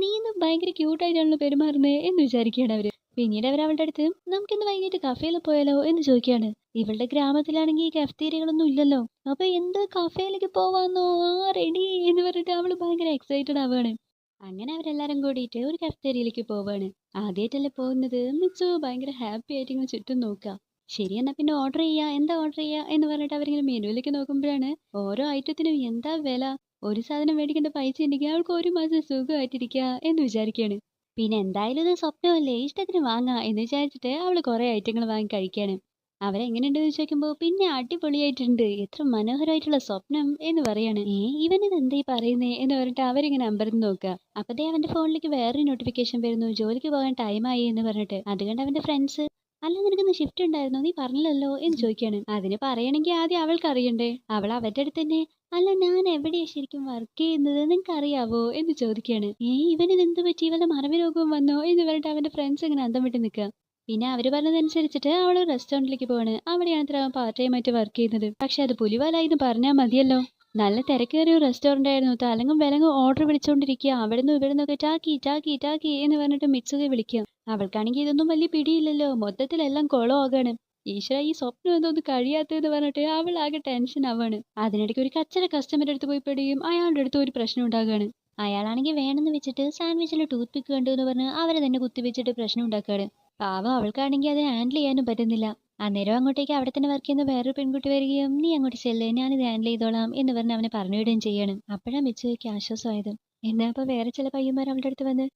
നീ ഇന്ന് ഭയങ്കര ക്യൂട്ടായിട്ടാണല്ലോ പെരുമാറുന്നത് എന്ന് വിചാരിക്കുകയാണ് അവര്. പിന്നീട് അവർ അവളുടെ അടുത്ത് നമുക്കിന്ന് വൈകിട്ട് കഫേയിൽ പോയാലോ എന്ന് ചോദിക്കുകയാണ്. ഇവളുടെ ഗ്രാമത്തിലാണെങ്കിൽ കഫ്തീരിയകളൊന്നും ഇല്ലല്ലോ. അപ്പൊ എന്ത് കഫേയിലേക്ക് പോവാന്നോ, ആ റെഡി എന്ന് പറഞ്ഞിട്ട് അവള് ഭയങ്കര എക്സൈറ്റഡ് ആവുകയാണ്. അങ്ങനെ അവരെല്ലാരും കൂടിയിട്ട് ഒരു കഫ്തേരിയയിലേക്ക് പോവാണ്. ആദ്യമായിട്ടല്ലേ പോകുന്നത്. മിച്ചു ഭയങ്കര ഹാപ്പി ആയിട്ട് ഇങ്ങനെ ചുറ്റും നോക്കുക. ശരി, എന്നാ പിന്നെ ഓർഡർ ചെയ്യാ, എന്താ ഓർഡർ ചെയ്യാ എന്ന് പറഞ്ഞിട്ട് അവരിങ്ങനെ മെനുവിലേക്ക് നോക്കുമ്പോഴാണ് ഓരോ ഐറ്റത്തിനും എന്താ വില, ഒരു സാധനം മേടിക്കേണ്ട പൈസ ഉണ്ടെങ്കിൽ അവൾക്ക് ഒരു മാസം സുഖമായിട്ടിരിക്കുക എന്ന് വിചാരിക്കുകയാണ്. പിന്നെ എന്തായാലും ഇത് സ്വപ്നമല്ലേ, ഇഷ്ടത്തിന് വാങ്ങാ എന്ന് വിചാരിച്ചിട്ട് അവള് കുറെ ഐറ്റങ്ങൾ വാങ്ങി കഴിക്കുകയാണ്. അവരെങ്ങനെയുണ്ടെന്ന് ചോദിക്കുമ്പോൾ പിന്നെ അടിപൊളിയായിട്ടുണ്ട്, എത്ര മനോഹരമായിട്ടുള്ള സ്വപ്നം എന്ന് പറയാണ്. ഇവനിത് എന്താ ഈ പറയുന്നേ എന്ന് പറഞ്ഞിട്ട് അവരിങ്ങനെ അമ്പരന്ന് നോക്കുക. അപ്പതേ അവന്റെ ഫോണിലേക്ക് വേറൊരു നോട്ടിഫിക്കേഷൻ വരുന്നു, ജോലിക്ക് പോകാൻ ടൈമായി എന്ന് പറഞ്ഞിട്ട്. അത് കണ്ട് അവന്റെ ഫ്രണ്ട്സ് അല്ല നിനക്കിന്ന് ഷിഫ്റ്റ് ഉണ്ടായിരുന്നോ, നീ പറഞ്ഞില്ലല്ലോ എന്ന് ചോദിക്കാണ്. അതിന് പറയണമെങ്കിൽ ആദ്യം അവൾക്ക് അറിയണ്ടേ. അവൾ അവരുടെ അടുത്ത് തന്നെ അല്ല ഞാൻ എവിടെയാ ശരിക്കും വർക്ക് ചെയ്യുന്നത് നിങ്ങൾക്ക് അറിയാവോ എന്ന് ചോദിക്കാണ്. ഇവനിത് എന്ത് പറ്റി, ഇവന്റെ മറവി രോഗം വന്നോ എന്ന് പറഞ്ഞിട്ട് അവന്റെ ഫ്രണ്ട്സ് ഇങ്ങനെ അന്തം വിട്ട് നിൽക്കുക. പിന്നെ അവര് പറഞ്ഞതനുസരിച്ചിട്ട് അവള് റെസ്റ്റോറന്റിലേക്ക് പോവാണ്. അവിടെയാണ് അവൻ പാർട്ട് ടൈം ആയിട്ട് വർക്ക് ചെയ്യുന്നത്. പക്ഷെ അത് പുലിവാലായിന്ന് പറഞ്ഞാൽ മതിയല്ലോ. നല്ല തിരക്കേറിയ റെസ്റ്റോറന്റ് ആയിരുന്നു. തലങ്ങും വിലങ്ങും ഓർഡർ വിളിച്ചോണ്ടിരിക്കുക. അവിടുന്ന് ഇവിടുന്നൊക്കെ ടാക്കി ടാക്കി ടാക്കി എന്ന് പറഞ്ഞിട്ട് മിത്സുകയെ വിളിക്കുക. അവൾക്കാണെങ്കിൽ ഇതൊന്നും വലിയ പിടിയില്ലല്ലോ, മൊത്തത്തിലെല്ലാം കുളമാകാണ്. ഈശ്വര, ഈ സ്വപ്നം എന്തോന്ന് കഴിയാത്തതെന്ന് പറഞ്ഞിട്ട് അവൾ ആകെ ടെൻഷൻ ആവാണ്. അതിനിടയ്ക്ക് ഒരു കച്ചറ കസ്റ്റമറുടെ അടുത്ത് പോയി പെടുകയും അയാളുടെ അടുത്ത് ഒരു പ്രശ്നം ഉണ്ടാകുകയാണ്. അയാളാണെങ്കിൽ വേണമെന്ന് വെച്ചിട്ട് സാൻഡ്വിച്ചിൽ ടൂത്ത് പിക്ക് കണ്ടു എന്ന് പറഞ്ഞ് അവരെ തന്നെ കുത്തിവെച്ചിട്ട് പ്രശ്നം ഉണ്ടാക്കുകയാണ്. പാവം അവൾക്കാണെങ്കിൽ അത് ഹാൻഡിൽ ചെയ്യാനും പറ്റുന്നില്ല. അന്നേരം അങ്ങോട്ടേക്ക് അവിടെ തന്നെ വർക്ക് ചെയ്യുന്ന വേറൊരു പെൺകുട്ടി വരികയും നീ അങ്ങോട്ട് ചെല്ല്, ഞാനിത് ഹാൻഡിൽ ചെയ്തോളാം എന്ന് പറഞ്ഞ് അവനെ പറഞ്ഞു വിടുകയും ചെയ്യാണ്. അപ്പോഴാണ് മിച്ചുക്ക് ആശ്വാസമായത്. എന്നാ അപ്പൊ വേറെ ചില പയ്യന്മാർ അവളുടെ അടുത്ത് വന്ന്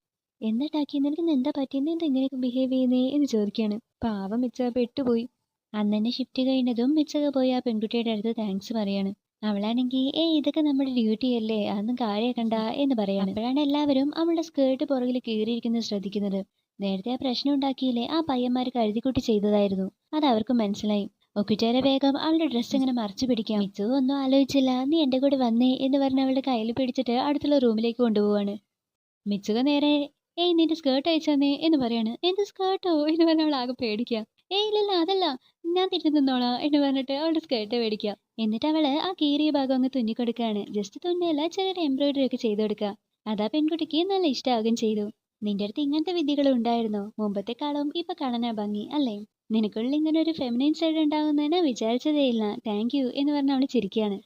എന്താ ടാക്കി, നിനക്ക് എന്താ പറ്റിയെന്ന്, എന്താ ഇങ്ങനെയൊക്കെ ബിഹേവ് ചെയ്യുന്നേ എന്ന് ചോദിക്കുകയാണ്. പാവം മിച്ച പെട്ടുപോയി. അന്ന് തന്നെ ഷിഫ്റ്റ് കഴിഞ്ഞതും മിച്ചക പോയി ആ പെൺകുട്ടിയുടെ അടുത്ത് താങ്ക്സ് പറയാണ്. അവളാണെങ്കിൽ ഇതൊക്കെ നമ്മുടെ ഡ്യൂട്ടി അല്ലേ, അതൊന്നും കാര്യാക്കണ്ട എന്ന് പറയാണ്. അപ്പോഴാണ് എല്ലാവരും അവളുടെ സ്കേർട്ട് പുറകിൽ കീറിയിരിക്കുന്നത് ശ്രദ്ധിക്കുന്നത്. നേരത്തെ ആ പ്രശ്നം ഉണ്ടാക്കിയില്ലേ, ആ പയ്യന്മാർ കരുതിക്കുട്ടി ചെയ്തതായിരുന്നു. അത് അവർക്ക് മനസ്സിലായി. ഒക്കുറ്റേരെ വേഗം അവളുടെ ഡ്രസ്സ് ഇങ്ങനെ മറച്ചു പിടിക്കാം. മിച്ചു ഒന്നും ആലോചിച്ചില്ല, നീ എന്റെ കൂടെ വന്നേ എന്ന് പറഞ്ഞ് അവളുടെ കയ്യിൽ പിടിച്ചിട്ട് അടുത്തുള്ള റൂമിലേക്ക് കൊണ്ടുപോവാണ്. മിച്ചുക നേരെ നിന്റെ സ്കേർട്ട് അയച്ചെന്നേ എന്ന് പറയാണ്. എന്ത് സ്കേർട്ടോ എന്ന് പറഞ്ഞ അവൾ ആകെ പേടിക്കുക. ഇല്ലല്ല അതല്ല, ഞാൻ തിരിച്ചു നിന്നോളാം എന്ന് പറഞ്ഞിട്ട് അവളുടെ സ്കേർട്ട് മേടിക്കുക. എന്നിട്ട് അവള് ആ കീറിയ ഭാഗം അങ്ങ് തുന്നിക്കൊടുക്കുകയാണ്. ജസ്റ്റ് തുന്നിയല്ല, ചെറിയ എംബ്രോയിഡറി ഒക്കെ ചെയ്ത് കൊടുക്കുക. അതാ പെൺകുട്ടിക്ക് നല്ല ഇഷ്ടമാകുകയും ചെയ്തു. നിന്റെ അടുത്ത് ഇങ്ങനത്തെ വിദ്യകൾ ഉണ്ടായിരുന്നോ, മുമ്പത്തെക്കാളും ഇപ്പൊ കാണാനാ ഭംഗി അല്ലേ, നിനക്കുള്ളിൽ ഇങ്ങനെ ഒരു ഫെമിനൈൻ സൈഡ് ഉണ്ടാകുന്നതിന് വിചാരിച്ചതേ ഇല്ല, താങ്ക് യു എന്ന് പറഞ്ഞ് അവള് ചിരിക്കുകയാണ്.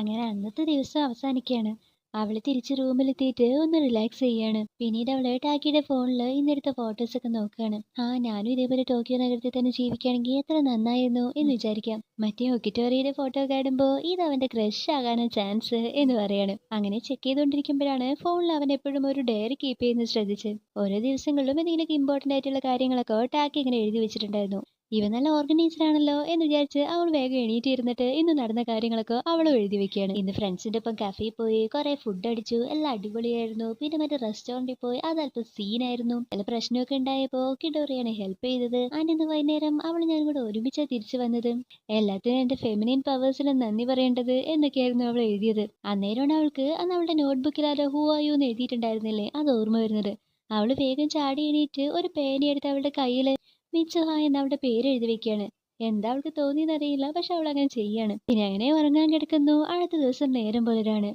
അങ്ങനെ അന്നത്തെ ദിവസം അവസാനിക്കുകയാണ്. അവള് തിരിച്ച് റൂമിലെത്തിയിട്ട് ഒന്ന് റിലാക്സ് ചെയ്യാണ്. പിന്നീട് അവള് ടാക്കിയുടെ ഫോണിൽ ഇന്നെടുത്ത ഫോട്ടോസ് ഒക്കെ നോക്കുകയാണ്. ഞാനും ഇതേപോലെ ടോക്കിയോ നഗരത്തിൽ തന്നെ ജീവിക്കുകയാണെങ്കിൽ എത്ര നന്നായിരുന്നു എന്ന് വിചാരിക്കാം. മറ്റേ ഒക്കിറ്റോറിയുടെ ഫോട്ടോ കാണുമ്പോൾ ഇത് അവന്റെ ക്രഷ് ആകാനാണ് ചാൻസ് എന്ന് പറയാണ്. അങ്ങനെ ചെക്ക് ചെയ്തുകൊണ്ടിരിക്കുമ്പോഴാണ് ഫോണിൽ അവൻ എപ്പോഴും ഒരു ഡയറി കീപ്പ് ചെയ്യുന്നത് ശ്രദ്ധിച്ച്. ഓരോ ദിവസങ്ങളിലും എന്തെങ്കിലുമൊക്കെ ഇമ്പോർട്ടന്റ് ആയിട്ടുള്ള കാര്യങ്ങളൊക്കെ ടാക്കി ഇങ്ങനെ എഴുതി വെച്ചിട്ടുണ്ടായിരുന്നു. ഇവൻ നല്ല ഓർഗനൈസ്ഡ് ആണല്ലോ എന്ന് വിചാരിച്ച് അവൾ വേഗം എണീറ്റിരുന്നിട്ട് ഇന്ന് നടന്ന കാര്യങ്ങളൊക്കെ അവളും എഴുതി വെക്കുകയാണ്. ഇന്ന് ഫ്രണ്ട്സിന്റെ ഒപ്പം കഫേയിൽ പോയി കുറെ ഫുഡ് അടിച്ചു, എല്ലാം അടിപൊളിയായിരുന്നു. പിന്നെ മറ്റേ റെസ്റ്റോറന്റിൽ പോയി അതല്പം സീനായിരുന്നു. ചില പ്രശ്നമൊക്കെ ഉണ്ടായപ്പോ കിഡോറിയാണ് ഹെൽപ്പ് ചെയ്തത്. ആൻഡ് ഇന്ന് വൈകുന്നേരം അവൾ ഞാൻ കൂടെ ഒരുമിച്ചാ തിരിച്ചു വന്നത്. എല്ലാത്തിനും എന്റെ ഫെമിനിൻ പവേഴ്സിന് നന്ദി പറയേണ്ടത് എന്നൊക്കെയായിരുന്നു അവൾ എഴുതിയത്. അന്നേരമാണ് അവൾക്ക് അന്ന് അവളുടെ നോട്ട്ബുക്കിൽ അത് ഹൂ ആർ യു എന്ന് എഴുതിയിട്ടുണ്ടായിരുന്നില്ലേ, അത് ഓർമ്മ വരുന്നത്. അവള് വേഗം ചാടി എണീറ്റ് ഒരു പേനയെടുത്ത് അവളുടെ കയ്യില് മിച്ചുഹ എന്ന് അവളുടെ പേര് എഴുതി വെക്കുകയാണ്. എന്താ അവൾക്ക് തോന്നിയെന്നറിയില്ല, പക്ഷെ അവൾ അങ്ങനെ ചെയ്യാണ്. പിന്നെ അങ്ങനെ ഉറങ്ങാൻ കിടക്കുന്നു. അടുത്ത ദിവസം നേരം പുലരാണ്.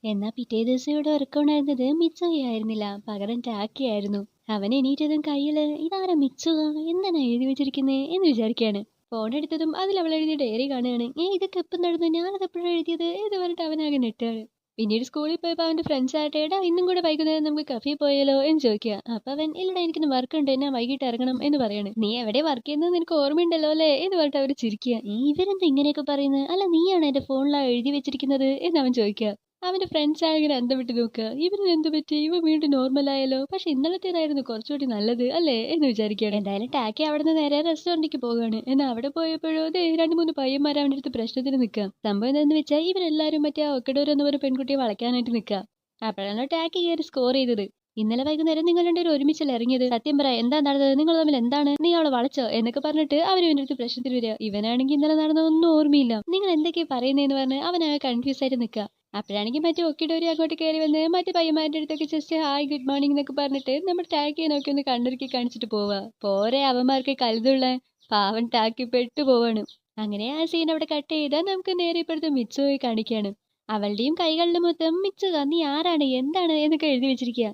എന്നാ പിറ്റേ ദിവസം ഇവിടെ ഉറക്കമുണ്ടായിരുന്നത് മിച്ചുഹയായിരുന്നില്ല, പകരം ടാക്കി ആയിരുന്നു. അവൻ എണീറ്റതും കയ്യില് ഇതാരാ മിച്ചുഹ, എന്താണ് എഴുതി വെച്ചിരിക്കുന്നേ എന്ന് വിചാരിക്കുകയാണ്. ഫോൺ എടുത്തതും അതിൽ അവൾ എഴുതിയ ഡയറി കാണുകയാണ്. ഇതൊക്കെ എപ്പം നടന്നു, ഞാനത് എപ്പോഴാണ് എഴുതിയത് എന്ന് പറഞ്ഞിട്ട് അവനാകെ നെട്ടാണ്. പിന്നീട് സ്കൂളിൽ പോയപ്പോൾ അവന്റെ ഫ്രണ്ട്സ് ആയിട്ട് എടാ ഇന്നും കൂടെ വൈകുന്നേരം നമുക്ക് കഫേ പോയാലോ എന്ന് ചോദിക്കുക. അപ്പൊ അവൻ ഇല്ലടാ എനിക്കിന്ന് വർക്ക് ഉണ്ട്, ഞാൻ വൈകിട്ട് ഇറങ്ങണം എന്ന് പറയാണ്. നീ എവിടെ വർക്ക് ചെയ്യുന്നത് നിനക്ക് ഓർമ്മയുണ്ടല്ലോ അല്ലേ എന്ന് പറഞ്ഞിട്ട് അവർ ചിരിക്കുക. ഇവരെന്താ ഇങ്ങനെയൊക്കെ പറയുന്നത്, അല്ല നീയാണ് എന്റെ ഫോണിലാ എഴുതി വെച്ചിരിക്കുന്നത് എന്ന് അവൻ ചോദിക്കുക. അവന്റെ ഫ്രണ്ട്സ് ആണെങ്കിൽ അന്തം വിട്ട് നോക്കുക. ഇവന് എന്ത് പറ്റി, ഇവ വീണ്ടും നോർമൽ ആയാലോ, പക്ഷെ ഇന്നലത്തേതായിരുന്നു കുറച്ചുകൂടി നല്ലത് അല്ലേ എന്ന് വിചാരിക്കുകയാണ്. എന്തായാലും ടാക്കി അവിടെ നിന്ന് നേരെ റെസ്റ്റോറന്റിലേക്ക് പോവുകയാണ്. എന്നാൽ അവിടെ പോയപ്പോഴോ 2-3 പയ്യന്മാർ അവന്റെ അടുത്ത് പ്രശ്നത്തിന് നിൽക്കാം. സംഭവം എന്താണെന്ന് വെച്ചാൽ ഇവരെല്ലാരും മറ്റേ ഒക്കഡോർ എന്ന ഒരു പെൺകുട്ടിയെ വളയ്ക്കാനായിട്ട് നിൽക്കാം. അപ്പോഴാണ് ടാക്കി കയറി സ്കോർ ചെയ്തത്. ഇന്നലെ വൈകുന്നേരം നിങ്ങൾ രണ്ടുപേരും ഒരുമിച്ചല്ല ഇറങ്ങിയത്, സത്യം പറ എന്താ നടന്നത്, നിങ്ങൾ തമ്മിൽ എന്താണ്, നീ അവളെ വളച്ചോ എന്നൊക്കെ പറഞ്ഞിട്ട് അവർ ഇവന്റെ അടുത്ത് പ്രശ്നത്തിന് വരിക. ഇവനാണെങ്കിൽ ഇന്നലെ നടന്നതൊന്നും ഓർമ്മയില്ല. നിങ്ങൾ എന്തൊക്കെയാ പറയുന്നതെന്ന് പറഞ്ഞ് അവനാകെ കൺഫ്യൂസ് ആയിട്ട് നിൽക്കുക. അപ്പോഴാണെങ്കിൽ മറ്റേ ഒക്കിഡോരി അങ്ങോട്ട് കയറി വന്ന് മറ്റു പയ്യന്മാരുടെ അടുത്തൊക്കെ ജസ്റ്റ് ഹായ് ഗുഡ് മോർണിംഗ് എന്നൊക്കെ പറഞ്ഞിട്ട് നമ്മുടെ ടാക്കിയെ നോക്കി ഒന്ന് കണ്ണിറുക്കി കാണിച്ചിട്ട് പോവാ. പോരെ അവന്മാർക്ക് കരുതുള്ള പാവൻ ടാക്കി പെട്ടു പോവാണ്. അങ്ങനെ ആ സീൻ അവിടെ കട്ട് ചെയ്താൽ നമുക്ക് നേരെ ഇപ്പോഴത്തെ മിച്ചുവെ കാണിക്കുകയാണ്. അവളുടെയും കൈകളിലും മൊത്തം മിച്ചുക നീ ആരാണ് എന്താണ് എന്നൊക്കെ എഴുതി വെച്ചിരിക്കുക.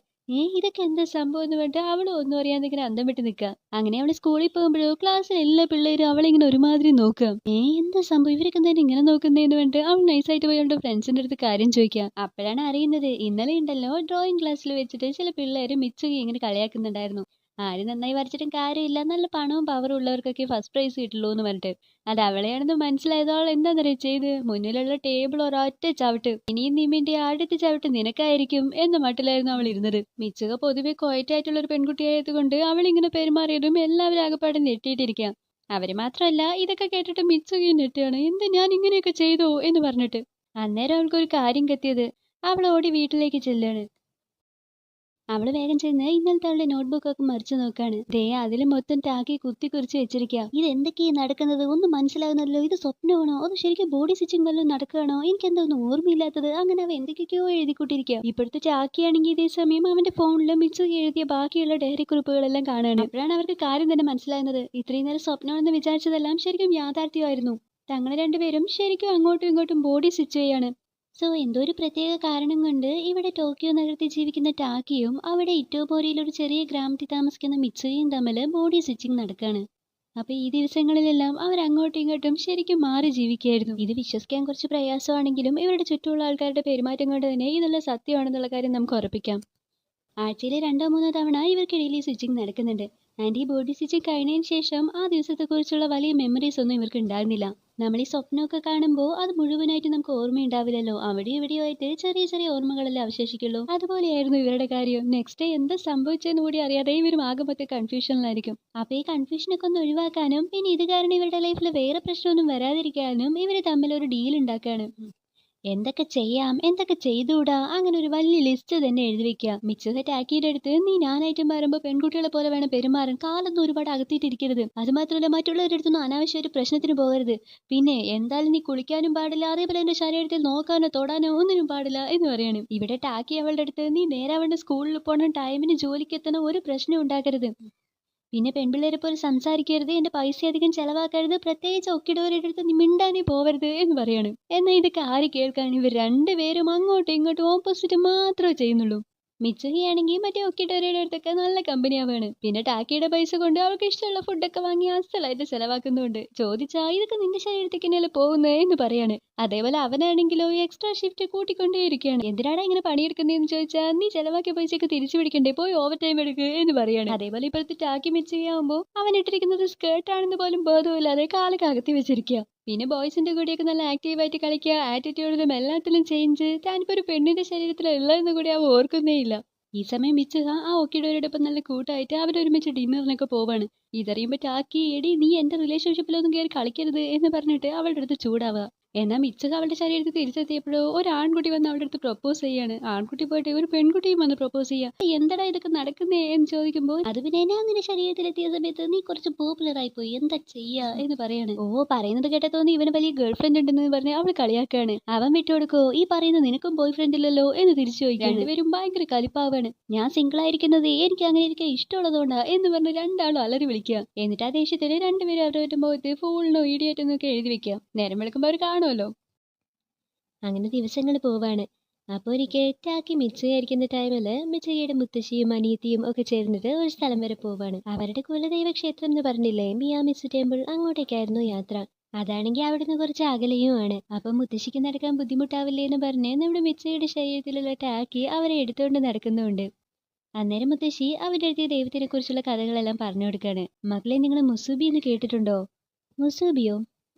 ഇതൊക്കെ എന്താ സംഭവം എന്ന് പറഞ്ഞിട്ട് അവളും ഒന്നും അറിയാതെ ഇങ്ങനെ അന്തം വിട്ട് നിൽക്കുക. അങ്ങനെ അവള് സ്കൂളിൽ പോകുമ്പോഴോ ക്ലാസ്സിൽ എല്ലാ പിള്ളേരും അവളിങ്ങനെ ഒരുമാതിരി നോക്കുക. എന്താ സംഭവം, ഇവരൊക്കെ എന്തായാലും ഇങ്ങനെ നോക്കുന്നതെന്ന് പറഞ്ഞിട്ട് അവൾ നൈസായിട്ട് പോയി അവളുടെ ഫ്രണ്ട്സിന്റെ അടുത്ത് കാര്യം ചോദിക്കുക. അപ്പോഴാണ് അറിയുന്നത് ഇന്നലെ ഉണ്ടല്ലോ ഡ്രോയിങ് ക്ലാസ്സിൽ വെച്ചിട്ട് ചില പിള്ളേര് മിച്ചുക ഇങ്ങനെ കളിയാക്കുന്നുണ്ടായിരുന്നു. ആര് നന്നായി വരച്ചിട്ടും കാര്യമില്ല, നല്ല പണവും പവറും ഉള്ളവർക്കൊക്കെ ഫസ്റ്റ് പ്രൈസ് കിട്ടുള്ളൂ എന്ന് പറഞ്ഞിട്ട്. അത് അവളെയാണെന്ന് മനസ്സിലായതോൾ എന്താണെന്നറിയ ചെയ്ത് മുന്നിലുള്ള ടേബിൾ ഒരൊറ്റ ചവിട്ട്, ഇനിയും നീ വേണ്ടി അടുത്ത ചവിട്ട് നിനക്കായിരിക്കും എന്ന മട്ടിലായിരുന്നു അവൾ ഇരുന്നത്. മിച്ചുക പൊതുവെ ക്വയറ്റായിട്ടുള്ള ഒരു പെൺകുട്ടിയായതുകൊണ്ട് അവൾ ഇങ്ങനെ പെരുമാറിയതും എല്ലാവരും ആകെപ്പാടെ ഞെട്ടിയിട്ടിരിക്കാം. അവര് മാത്രമല്ല ഇതൊക്കെ കേട്ടിട്ട് മിച്ചുകയും ഞെട്ടിയാണ്. എന്താ ഞാൻ ഇങ്ങനെയൊക്കെ ചെയ്തോ എന്ന് പറഞ്ഞിട്ട്. അന്നേരം അവൾക്കൊരു കാര്യം കത്തിയത്. അവൾ ഓടി വീട്ടിലേക്ക് ചെല്ലാണ്. അവള് വേഗം ചെന്ന് ഇന്നലത്തെ അവളുടെ നോട്ട്ബുക്കൊക്കെ മറിച്ചു നോക്കാണ്. അതിൽ മൊത്തം ടാക്കി കുത്തി കുറിച്ച് വെച്ചിരിക്കുക. ഇത് എന്തൊക്കെയാ നടക്കുന്നത്, ഒന്നും മനസ്സിലാകുന്നല്ലോ, ഇത് സ്വപ്നമാണോ അതോ ശരിക്കും ബോഡി സ്റ്റിച്ചിങ് വല്ലതും നടക്കുകയാണോ, എനിക്ക് എന്താ ഒന്നും ഓർമ്മയില്ലാത്തത്. അങ്ങനെ അവ എന്തൊക്കെയോ എഴുതിക്കൊണ്ടിരിക്കുക. ഇപ്പോഴത്തെ ടാക്കിയാണെങ്കിൽ ഇതേ സമയം അവന്റെ ഫോണിൽ മിച്ചു എഴുതിയ ബാക്കിയുള്ള ഡയറി കുറിപ്പുകളെല്ലാം കാണാണ്. അപ്പോഴാണ് അവർക്ക് കാര്യം തന്നെ മനസ്സിലാകുന്നത്. ഇത്രയും നേരം സ്വപ്നമാണെന്ന് വിചാരിച്ചതെല്ലാം ശരിക്കും യാഥാർത്ഥ്യമായിരുന്നു. തങ്ങൾ രണ്ടുപേരും ശരിക്കും അങ്ങോട്ടും ഇങ്ങോട്ടും ബോഡി സ്റ്റിച്ച് ചെയ്യാണ്. സോ എന്തോ ഒരു പ്രത്യേക കാരണം കൊണ്ട് ഇവിടെ ടോക്കിയോ നഗരത്തിൽ ജീവിക്കുന്ന ടാക്കിയും അവിടെ ഇറ്റോബോരിയിൽ ഒരു ചെറിയ ഗ്രാമത്തിൽ താമസിക്കുന്ന മിച്ചുയും തമ്മിൽ ബോഡി സ്റ്റിച്ചിങ് നടക്കാണ്. അപ്പൊ ഈ ദിവസങ്ങളിലെല്ലാം അവർ അങ്ങോട്ടും ഇങ്ങോട്ടും ശരിക്കും മാറി ജീവിക്കുകയായിരുന്നു. ഇത് വിശ്വസിക്കാൻ കുറച്ച് പ്രയാസമാണെങ്കിലും ഇവരുടെ ചുറ്റുമുള്ള ആൾക്കാരുടെ പെരുമാറ്റം കൊണ്ട് തന്നെ ഇതെല്ലാം സത്യമാണെന്നുള്ള കാര്യം നമുക്ക് ഉറപ്പിക്കാം. ആഴ്ചയിൽ 2-3 തവണ ഇവർക്കിടയിൽ ഈ സ്റ്റിച്ചിങ് നടക്കുന്നുണ്ട്. ആൻഡ് ഈ ബോഡി സ്റ്റിച്ചിങ് കഴിഞ്ഞതിന് ശേഷം ആ ദിവസത്തെക്കുറിച്ചുള്ള വലിയ മെമ്മറീസ് ഒന്നും ഇവർക്ക് ഉണ്ടായിരുന്നില്ല. നമ്മൾ ഈ സ്വപ്നമൊക്കെ കാണുമ്പോൾ അത് മുഴുവനായിട്ട് നമുക്ക് ഓർമ്മയുണ്ടാവില്ലല്ലോ, അവിടെ ഇവിടെയോ ആയിട്ട് ചെറിയ ചെറിയ ഓർമ്മകളെല്ലാം അവശേഷിക്കുള്ളൂ. അതുപോലെയായിരുന്നു ഇവരുടെ കാര്യം. നെക്സ്റ്റ് ഡേ എന്താ സംഭവിച്ചതെന്ന് കൂടി അറിയാതെ ഇവരും ആകെ മൊത്തം കൺഫ്യൂഷനിലായിരിക്കും. അപ്പൊ ഈ കൺഫ്യൂഷനൊക്കെ ഒന്ന് ഒഴിവാക്കാനും പിന്നെ ഇത് കാരണം ഇവരുടെ ലൈഫിൽ വേറെ പ്രശ്നമൊന്നും വരാതിരിക്കാനും ഇവർ തമ്മിൽ ഒരു ഡീൽ ഉണ്ടാക്കാണ്. എന്തൊക്കെ ചെയ്യാം എന്തൊക്കെ ചെയ്തുകൂടാ അങ്ങനെ ഒരു വലിയ ലിസ്റ്റ് തന്നെ എഴുതി വെക്കുക. മിച്ചുക ടാക്കിയുടെ അടുത്ത് നീ ഞാനായിട്ടും വരുമ്പോൾ പെൺകുട്ടികളെ പോലെ വേണം പെരുമാറാൻ, കാലൊന്നും ഒരുപാട് അകത്തിയിട്ടിരിക്കരുത്, അത് മാത്രമല്ല മറ്റുള്ളവരുടെ അടുത്തൊന്നും അനാവശ്യ ഒരു പ്രശ്നത്തിന് പോകരുത്, പിന്നെ എന്തായാലും നീ കുളിക്കാനും പാടില്ല, അതേപോലെ എന്റെ ശരീരത്തിൽ നോക്കാനോ തൊടാനോ ഒന്നിനും പാടില്ല എന്ന് പറയണം. ഇവിടെ ടാക്കി അവളുടെ അടുത്ത് നീ നേരെ അവളുടെ സ്കൂളിൽ പോകണം, ടൈമിന് ജോലിക്ക് എത്തണം, ഒരു പ്രശ്നം ഉണ്ടാക്കരുത്, പിന്നെ പെൺപിള്ളേരെ പോലെ സംസാരിക്കരുത്, എന്റെ പൈസ അധികം ചെലവാക്കരുത്, പ്രത്യേകിച്ച് ഒക്കിടവരുടെ അടുത്ത് നീ മിണ്ടാനേ പോവരുത് എന്ന് പറയണം. എന്നാൽ ഇതൊക്കെ ആര് കേൾക്കാൻ, ഇവർ രണ്ടുപേരും അങ്ങോട്ടും ഇങ്ങോട്ടും ഓപ്പോസിറ്റ് മാത്രമേ ചെയ്യുന്നുള്ളൂ. മിച്ചുഹിയാണെങ്കിൽ മറ്റേ ഒക്കിടവരുടെ അടുത്തൊക്കെ നല്ല കമ്പനിയാവാണ്. പിന്നെ ടാക്കിയുടെ പൈസ കൊണ്ട് അവൾക്ക് ഇഷ്ടമുള്ള ഫുഡൊക്കെ വാങ്ങി അസലായിട്ട് ചെലവാക്കുന്നുണ്ട്. ചോദിച്ചാ ഇതൊക്കെ നിന്റെ ശരീരത്തേക്ക് തന്നെയല്ലേ പോകുന്നത് എന്ന് പറയാണ്. അതേപോലെ അവനാണെങ്കിലോ എക്സ്ട്രാ ഷിഫ്റ്റ് കൂട്ടിക്കൊണ്ടേയിരിക്കുകയാണ്. എന്തിനാണ് ഇങ്ങനെ പണിയെടുക്കുന്നതെന്ന് ചോദിച്ചാൽ നീ ചെലവാക്കിയ പൈസയൊക്കെ തിരിച്ചു പിടിക്കണ്ടേ, പോയി ഓവർ ടൈം എടുക്കുക എന്ന് പറയാണ്. അതേപോലെ ഇപ്പോഴത്തെ ടാക്കി മിച്ചുകയാകുമ്പോൾ അവൻ ഇട്ടിരിക്കുന്നത് സ്കേർട്ട് ആണെന്ന് പോലും ബോധമില്ലാതെ കാലൊക്കെ അകത്തി വെച്ചിരിക്കുക. പിന്നെ ബോയ്സിന്റെ കൂടെയൊക്കെ നല്ല ആക്റ്റീവായിട്ട് കളിക്കുക, ആറ്റിറ്റ്യൂഡിലും എല്ലാത്തിലും ചേഞ്ച്, താനിപ്പോ ഒരു പെണ്ണിന്റെ ശരീരത്തിലുള്ളതെന്ന് കൂടി അവ ഓർക്കുന്നേ ഇല്ല. ഈ സമയം മിച്ചുക ആ ഓക്കിഡോരോടൊപ്പം നല്ല കൂട്ടായിട്ട് അവരൊരുമിച്ച് ഡിന്നറിനൊക്കെ പോവാണ്. ഇതറിയുമ്പോൾ ടാക്കി എടി നീ എന്റെ റിലേഷൻഷിപ്പിലൊന്നും കയറി കളിക്കരുത് എന്ന് പറഞ്ഞിട്ട് അവളുടെ അടുത്ത് ചൂടാവുക. എന്നാൽ മിച്ചുക അവളുടെ ശരീരത്തിൽ തിരിച്ചെത്തിയപ്പോഴോ ഒരു ആൺകുട്ടി വന്ന് അവളുടെ അടുത്ത് പ്രപ്പോസ് ചെയ്യാണ്. ആൺകുട്ടി പോയിട്ട് ഒരു പെൺകുട്ടിയും വന്ന് പ്രപ്പോസ് ചെയ്യുക. എന്തടാ ഇതൊക്കെ നടക്കുന്നേ എന്ന് ചോദിക്കുമ്പോൾ അത് പിന്നെ ഞാൻ നിന്റെ ശരീരത്തിലെത്തിയ സമയത്ത് നീ കുറച്ച് പോപ്പുലർ ആയി പോയി, എന്താ ചെയ്യാ എന്ന് പറയാണ്. ഓ പറയുന്നത് കേട്ട തോന്നി ഇവന് വലിയ ഗേൾ ഫ്രണ്ട് ഉണ്ടെന്ന് പറഞ്ഞ് അവൾ കളിയാക്കാണ്. അവൻ വിട്ടുകൊടുക്കോ, ഈ പറയുന്ന നിനക്കും ബോയ് ഫ്രണ്ട് ഇല്ലല്ലോ എന്ന് തിരിച്ചു ചോദിക്കും. രണ്ടുപേരും ഭയങ്കര കലിപ്പാവാണ്. ഞാൻ സിംഗിൾ ആയിരിക്കുന്നത് എനിക്ക് അങ്ങനെ ഇരിക്കാൻ ഇഷ്ടമുള്ളതുകൊണ്ടാ എന്ന് പറഞ്ഞ് രണ്ടാളും അലറി വിളിക്കുക. എന്നിട്ട് ആ ദേഷ്യത്തിന് രണ്ടുപേരും അവരുടെ മുഖത്ത് ഫുള്ളോ ഇടിയേറ്റെന്നൊക്കെ എഴുതി വെക്കുക. നേരം വിളിക്കുമ്പോൾ അവർ കാണുമല്ലോ. അങ്ങനെ ദിവസങ്ങൾ പോവാണ്. അപ്പോൾ ഒരിക്കൽ ടാക്കി മിച്ചുകയായിരിക്കുന്ന ടൈമിൽ മിച്ചുകയുടെ മുത്തശ്ശിയും അനിയത്തിയും ഒക്കെ ചേർന്നിട്ട് ഒരു സ്ഥലം വരെ പോവാണ്. അവരുടെ കുലദൈവ ക്ഷേത്രം എന്ന് പറഞ്ഞില്ലേ, മിയാമിസു ടെമ്പിൾ, അങ്ങോട്ടേക്കായിരുന്നു യാത്ര. അതാണെങ്കിൽ അവിടുന്ന് കുറച്ച് അകലെയുമാണ്. അപ്പം മുത്തശ്ശിക്ക് നടക്കാൻ ബുദ്ധിമുട്ടാവില്ലേ എന്ന് പറഞ്ഞ് നമ്മുടെ മിച്ചുകയുടെ ശരീരത്തിലുള്ള ടാക്കി അവരെ എടുത്തുകൊണ്ട് നടക്കുന്നുണ്ട്. അന്നേരം മുത്തശ്ശി അവരുടെ അടുത്ത് ദൈവത്തിനെ കുറിച്ചുള്ള കഥകളെല്ലാം പറഞ്ഞു കൊടുക്കാണ്. മക്കളെ, നിങ്ങൾ മുസൂബി എന്ന് കേട്ടിട്ടുണ്ടോ? മുസൂബിയോ?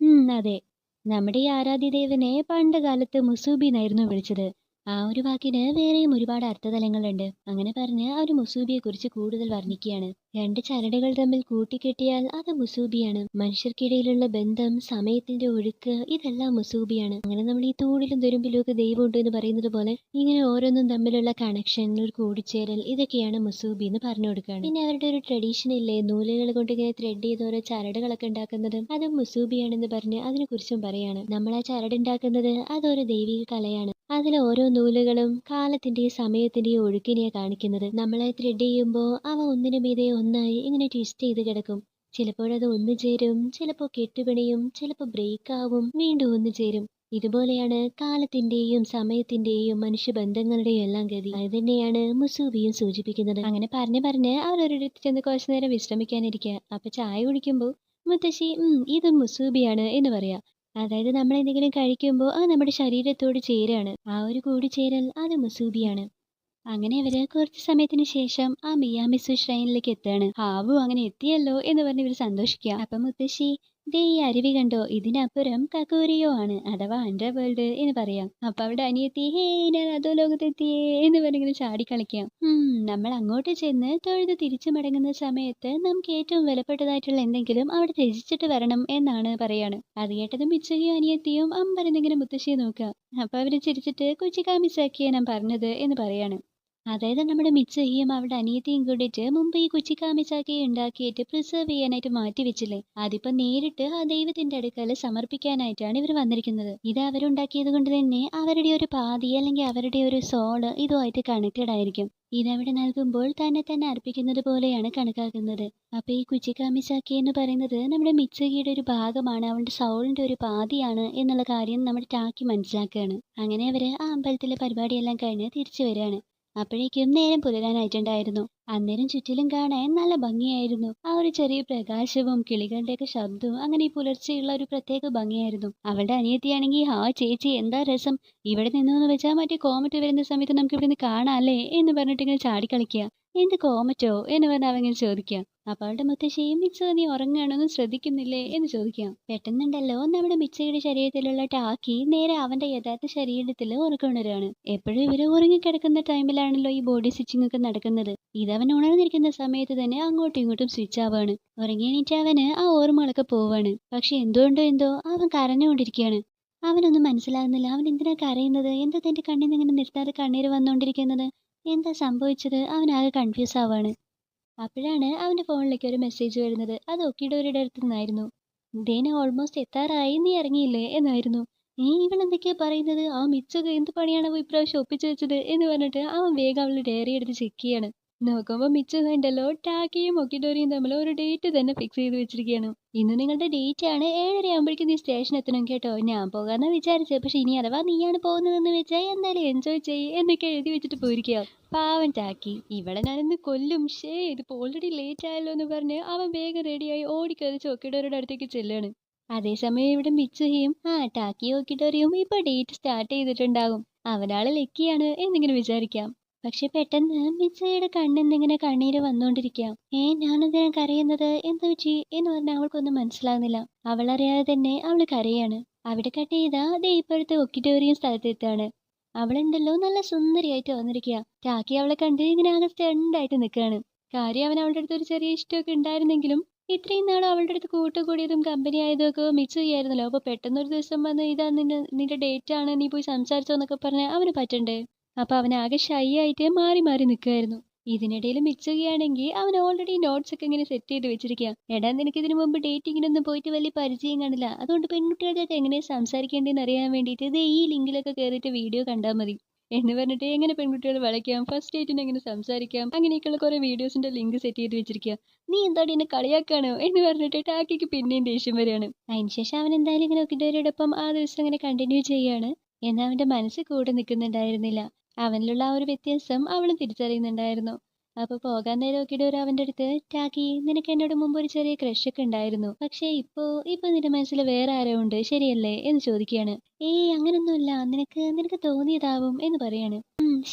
അതെ. നമ്മുടെ ഈ ആരാധ്യദേവനെ പണ്ട് കാലത്ത് മുസൂബി എന്നായിരുന്നു വിളിച്ചത്. ആ ഒരു വാക്കിന് വേറെയും ഒരുപാട് അർത്ഥതലങ്ങളുണ്ട്. അങ്ങനെ പറഞ്ഞ് അവർ മുസൂബിയെ കുറിച്ച് കൂടുതൽ വർണ്ണിക്കുകയാണ്. രണ്ട് ചരടുകൾ തമ്മിൽ കൂട്ടിക്കെട്ടിയാൽ അത് മുസൂബിയാണ്. മനുഷ്യർക്കിടയിലുള്ള ബന്ധം, സമയത്തിന്റെ ഒഴുക്ക്, ഇതെല്ലാം മുസൂബിയാണ്. അങ്ങനെ നമ്മൾ ഈ തൂണിലും തുരുമ്പിലും ഒക്കെ ദൈവമുണ്ട് എന്ന് പറയുന്നത് പോലെ ഇങ്ങനെ ഓരോന്നും തമ്മിലുള്ള കണക്ഷൻ, ഒരു കൂടിച്ചേരൽ, ഇതൊക്കെയാണ് മുസൂബി എന്ന് പറഞ്ഞു കൊടുക്കുകയാണ്. പിന്നെ അവരുടെ ഒരു ട്രഡീഷൻ ഇല്ലേ, നൂലുകൾ കൊണ്ട് ഇങ്ങനെ ത്രെഡ് ചെയ്ത് ഓരോ ചരടുകളൊക്കെ ഉണ്ടാക്കുന്നത്, അതും മുസൂബിയാണെന്ന് പറഞ്ഞ് അതിനെക്കുറിച്ചും പറയാണ്. നമ്മൾ ആ ചരടുണ്ടാക്കുന്നത് അതൊരു ദൈവിക കലയാണ്. അതിലെ ഓരോ നൂലുകളും കാലത്തിന്റെയും സമയത്തിന്റെയും ഒഴുക്കിനെയാണ് കാണിക്കുന്നത്. നമ്മളെ ത്രെഡ് ചെയ്യുമ്പോൾ അവ ഒന്നിനു മീതെ ഒന്നായി ഇങ്ങനെ ട്വിസ്റ്റ് ചെയ്ത് കിടക്കും. ചിലപ്പോഴത് ഒന്നു ചേരും, ചിലപ്പോൾ കെട്ടുപിണിയും, ചിലപ്പോൾ ബ്രേക്ക് ആവും, വീണ്ടും ഒന്നു ചേരും. ഇതുപോലെയാണ് കാലത്തിന്റെയും സമയത്തിന്റെയും മനുഷ്യബന്ധങ്ങളുടെയും എല്ലാം ഗതി. അത് തന്നെയാണ് മുസൂബിയും സൂചിപ്പിക്കുന്നത്. അങ്ങനെ പറഞ്ഞ് അവരൊരിടത്ത് ചെന്ന് കുറച്ചു നേരം വിശ്രമിക്കാനിരിക്കുക. അപ്പൊ ചായ കുടിക്കുമ്പോൾ മുത്തശ്ശി ഇത് മുസൂബിയാണ് എന്ന് പറയാ. അതായത് നമ്മൾ എന്തെങ്കിലും കഴിക്കുമ്പോൾ അത് നമ്മുടെ ശരീരത്തോട് ചേരാണ്. ആ ഒരു കൂടിച്ചേരൽ അത് മുസൂബിയാണ്. അങ്ങനെ അവര് കുറച്ച് സമയത്തിന് ശേഷം ആ മിയാമിസു ഷ്രൈനിലേക്ക് എത്താണ്. ഹാവു അങ്ങനെ എത്തിയല്ലോ എന്ന് പറഞ്ഞ് ഇവര് സന്തോഷിക്കുക. അപ്പൊ മുത്തശ്ശി, ദേ ഈ അരുവി കണ്ടോ, ഇതിനപ്പുറം കക്കൂരിയോ ആണ്, അഥവാ അണ്ടർ വേൾഡ് എന്ന് പറയാം. അപ്പൊ അവിടെ അനിയത്തി ഹേ ഞാൻ അതോ ലോകത്തെത്തിയേ എന്ന് പറഞ്ഞിങ്ങനെ ചാടിക്കളിക്കാം. നമ്മൾ അങ്ങോട്ട് ചെന്ന് തൊഴുത് തിരിച്ചു മടങ്ങുന്ന സമയത്ത് നമുക്ക് ഏറ്റവും വിലപ്പെട്ടതായിട്ടുള്ള എന്തെങ്കിലും അവിടെ ത്യജിച്ചിട്ട് വരണം എന്നാണ് പറയാണ്. അത് കേട്ടതും മിച്ചുകയും അനിയത്തിയും അമ്പരന്നിങ്ങനെ മുത്തശ്ശിയെ നോക്കുക. അപ്പൊ അവര് ചിരിച്ചിട്ട് കുച്ചിക്കാമിസാക്കിയ ഞാൻ പറഞ്ഞത് എന്ന് പറയാണ്. അതായത് നമ്മുടെ മിച്ചുകയും അവരുടെ അനിയത്തിയും കൂടിയിട്ട് മുമ്പ് ഈ കുച്ചിക്കാമിസാക്കി ഉണ്ടാക്കിയിട്ട് പ്രിസർവ് ചെയ്യാനായിട്ട് മാറ്റി വെച്ചില്ലേ, അതിപ്പോ നേരിട്ട് ആ ദൈവത്തിന്റെ അടുക്കൽ സമർപ്പിക്കാനായിട്ടാണ് ഇവർ വന്നിരിക്കുന്നത്. ഇത് അവരുണ്ടാക്കിയത് കൊണ്ട് തന്നെ അവരുടെ ഒരു പാതി അല്ലെങ്കിൽ അവരുടെ ഒരു സോള് ഇതുമായിട്ട് കണക്റ്റഡ് ആയിരിക്കും. ഇതവിടെ നൽകുമ്പോൾ തന്നെ അർപ്പിക്കുന്നത് പോലെയാണ് കണക്കാക്കുന്നത്. അപ്പൊ ഈ കുച്ചിക്കാമിസാക്കി എന്ന് പറയുന്നത് നമ്മുടെ മിച്ചുകിയുടെ ഒരു ഭാഗമാണ്, അവളുടെ സോളിന്റെ ഒരു പാതിയാണ് എന്നുള്ള കാര്യം നമ്മുടെ ടാക്കി മനസ്സിലാക്കുകയാണ്. അങ്ങനെ അവര് ആ അമ്പലത്തിലെ പരിപാടിയെല്ലാം കഴിഞ്ഞ് തിരിച്ചു വരികയാണ്. അപ്പോഴേക്കും നേരം പുലരാനായിട്ടുണ്ടായിരുന്നു. അന്നേരം ചുറ്റിലും കാണാൻ നല്ല ഭംഗിയായിരുന്നു. ആ ഒരു ചെറിയ പ്രകാശവും കിളികളുടെയൊക്കെ ശബ്ദവും അങ്ങനെ ഈ പുലർച്ചെയുള്ള ഒരു പ്രത്യേക ഭംഗിയായിരുന്നു. അവളുടെ അനിയത്തിയാണെങ്കിൽ ഹാ ചേച്ചി എന്താ രസം, ഇവിടെ നിന്നോന്ന് വെച്ചാൽ മറ്റേ കോമറ്റ് വരുന്ന സമയത്ത് നമുക്ക് ഇവിടെ നിന്ന് കാണാല്ലേ എന്ന് പറഞ്ഞിട്ട് ഇങ്ങനെ ചാടിക്കളിക്കുക. എന്ത് കോമറ്റോ എന്ന് പറഞ്ഞ് അവങ്ങനെ ചോദിക്കാം. അപ്പൊ അവളുടെ മുത്തശ്ശിയും മിച്ചു നീ ഉറങ്ങാണോന്ന് ശ്രദ്ധിക്കുന്നില്ലേ എന്ന് ചോദിക്കാം. പെട്ടെന്നുണ്ടല്ലോ നമ്മുടെ മിച്ചയുടെ ശരീരത്തിലുള്ള ടാക്കി നേരെ അവന്റെ യഥാർത്ഥ ശരീരത്തിൽ ഉറക്കമുണരാണ്. എപ്പോഴും ഇവര് ഉറങ്ങിക്കിടക്കുന്ന ടൈമിലാണല്ലോ ഈ ബോഡി സ്റ്റിച്ചിങ് ഒക്കെ നടക്കുന്നത്. ഇതവൻ ഉണർന്നിരിക്കുന്ന സമയത്ത് തന്നെ അങ്ങോട്ടും ഇങ്ങോട്ടും സ്വിച്ച് ആവാണ്. ഉറങ്ങി എണീറ്റ് അവന് ആ ഓർമ്മകളൊക്കെ പോവാണ്. പക്ഷെ എന്തോ അവൻ കരഞ്ഞുകൊണ്ടിരിക്കുകയാണ്. അവനൊന്നും മനസ്സിലാകുന്നില്ല. അവൻ എന്തിനാ കരയുന്നത്, എന്താ തന്റെ കണ്ണിൽ നിന്ന് ഇങ്ങനെ നിർത്താതെ കണ്ണീര് വന്നുകൊണ്ടിരിക്കുന്നത്, എന്താ സംഭവിച്ചത്, അവനാകെ കൺഫ്യൂസ് ആവാണ്. അപ്പോഴാണ് അവന്റെ ഫോണിലേക്ക് ഒരു മെസ്സേജ് വരുന്നത്. അത് ഒക്കിഡോരിയുടെ അടുത്ത് നിന്നായിരുന്നു. ദേന ഓൾമോസ്റ്റ് എത്താറായി, നീ ഇറങ്ങിയില്ലേ എന്നായിരുന്നു. ഇവളെന്തൊക്കെയാ പറയുന്നത്, ആ മിച്ചുക എന്ത് പണിയാണോ ഇപ്രാവശ്യം ഒപ്പിച്ചു വെച്ചത് എന്ന് പറഞ്ഞിട്ട് അവൻ വേഗം അവളുടെ ഡയറി എടുത്ത് ചെക്ക് ചെയ്യാണ്. നോക്കുമ്പോൾ മിച്ചുക ഉണ്ടല്ലോ ടാക്കിയും ഒക്കിഡോറിയും തമ്മിൽ ഒരു ഡേറ്റ് തന്നെ ഫിക്സ് ചെയ്ത് വെച്ചിരിക്കുകയാണ്. ഇന്ന് നിങ്ങളുടെ ഡേറ്റ് ആണ്, 7:30 ആകുമ്പോഴേക്കും നീ സ്റ്റേഷൻ എത്തണം കേട്ടോ. ഞാൻ പോകാന്നാ വിചാരിച്ചത്, പക്ഷെ ഇനി അഥവാ നീയാണ് പോകുന്നതെന്ന് വെച്ചാൽ എന്തായാലും എൻജോയ് ചെയ്യ് എന്നൊക്കെ എഴുതി വെച്ചിട്ട് പോയിരിക്കുക. പാവൻ ടാക്കി, ഇവിടെ ഞാനിന്ന് കൊല്ലും, ഇതിപ്പോ ഓൾറെഡി ലേറ്റ് ആയല്ലോ എന്ന് പറഞ്ഞ് അവൻ വേഗം റെഡിയായി ഓടിക്കയറി ഒക്കിഡോറിയുടെ അടുത്തേക്ക് ചെല്ലാണ്. അതേസമയം ഇവിടെ മിച്ചുകയും ടാക്കിയും ഒക്കിഡോറിയും ഇപ്പൊ ഡേറ്റ് സ്റ്റാർട്ട് ചെയ്തിട്ടുണ്ടാകും. അവനാള് ലക്കിയാണ് എന്നിങ്ങനെ വിചാരിക്കാം. പക്ഷെ പെട്ടെന്ന് മിച്ചയുടെ കണ്ണിന്നിങ്ങനെ കണ്ണീര് വന്നുകൊണ്ടിരിക്കാം. ഞാനെന്തിനാ കരയുന്നത്, എന്താ പറ്റി എന്ന് പറഞ്ഞാൽ അവൾക്കൊന്നും മനസ്സിലാകുന്നില്ല. അവളറിയാതെ തന്നെ അവള് കരയാണ്. അവിടെ കട്ട് ചെയ്താ അതേ ഇപ്പോഴത്തെ ഒക്കിഡോറിയം സ്ഥലത്തെത്താണ്. അവളുണ്ടല്ലോ നല്ല സുന്ദരിയായിട്ട് വന്നിരിക്കുക. ടാക്കി അവളെ കണ്ട് ഇങ്ങനെ ആകെ സ്റ്റണ്ടായിട്ട് നിൽക്കുകയാണ്. കാര്യം അവൻ അവളുടെ അടുത്ത് ഒരു ചെറിയ ഇഷ്ടമൊക്കെ ഉണ്ടായിരുന്നെങ്കിലും ഇത്രയും നാളും അവളുടെ അടുത്ത് കൂട്ടുകൂടിയതും കമ്പനി ആയതും ഒക്കെ മിച്ചുകയായിരുന്നല്ലോ. അപ്പൊ പെട്ടെന്ന് ഒരു ദിവസം വന്ന് ഇതാ നിന്റെ ഡേറ്റ് ആണ്, നീ പോയി സംസാരിച്ചോ എന്നൊക്കെ പറഞ്ഞ് അവന് പറ്റണ്ടേ. അപ്പൊ അവൻ ആകെ ഷൈ ആയിട്ട് മാറി മാറി നിൽക്കുമായിരുന്നു. ഇതിനിടയിൽ മിച്ചുകയാണെങ്കിൽ അവൻ ഓൾറെഡി നോട്ട്സ് ഒക്കെ ഇങ്ങനെ സെറ്റ് ചെയ്ത് വെച്ചിരിക്കുക. എടാ, നിനക്ക് ഇതിനു മുമ്പ് ഡേറ്റിങ്ങിനൊന്നും പോയിട്ട് വലിയ പരിചയം കാണില്ല, അതുകൊണ്ട് പെൺകുട്ടികൾക്കൊക്കെ എങ്ങനെ സംസാരിക്കേണ്ടതെന്ന് അറിയാൻ വേണ്ടിയിട്ട് ഇത് ഈ ലിങ്കിലൊക്കെ കയറിയിട്ട് വീഡിയോ കണ്ടാൽ മതി എന്ന് പറഞ്ഞിട്ട് എങ്ങനെ പെൺകുട്ടികൾ വളയ്ക്കാം, ഫസ്റ്റ് ഡേറ്റിന് എങ്ങനെ സംസാരിക്കാം, അങ്ങനെയൊക്കെയുള്ള കുറെ വീഡിയോസിന്റെ ലിങ്ക് സെറ്റ് ചെയ്ത് വെച്ചിരിക്കുക. നീ എന്താണ് എന്നെ കളിയാക്കാണോ എന്ന് പറഞ്ഞിട്ട് ടാക്കിക്ക് പിന്നെയും ദേഷ്യം വരികയാണ്. അതിനുശേഷം അവൻ എന്തായാലും ഇങ്ങനെ ഒക്കിട്ടവരോടൊപ്പം ആ ദിവസം അങ്ങനെ കണ്ടിന്യൂ ചെയ്യാണ്. എന്നാൽ അവന്റെ മനസ്സ് കൂടെ നിൽക്കുന്നുണ്ടായിരുന്നില്ല. അവനിലുള്ള ആ ഒരു വ്യത്യാസം അവളും തിരിച്ചറിയുന്നുണ്ടായിരുന്നു. അപ്പൊ പോകാൻ നേരം നോക്കിയിട്ട് അവന്റെ അടുത്ത്, ടാക്കി, നിനക്ക് എന്നോട് മുമ്പ് ഒരു ചെറിയ ക്രഷ് ഒക്കെ ഉണ്ടായിരുന്നു, പക്ഷെ ഇപ്പൊ നിന്റെ മനസ്സിൽ വേറെ ആരോ ഉണ്ട്, ശരിയല്ലേ എന്ന് ചോദിക്കുകയാണ്. ഏയ്, അങ്ങനൊന്നുമില്ല, നിനക്ക് നിനക്ക് തോന്നിയതാവും എന്ന് പറയാണ്.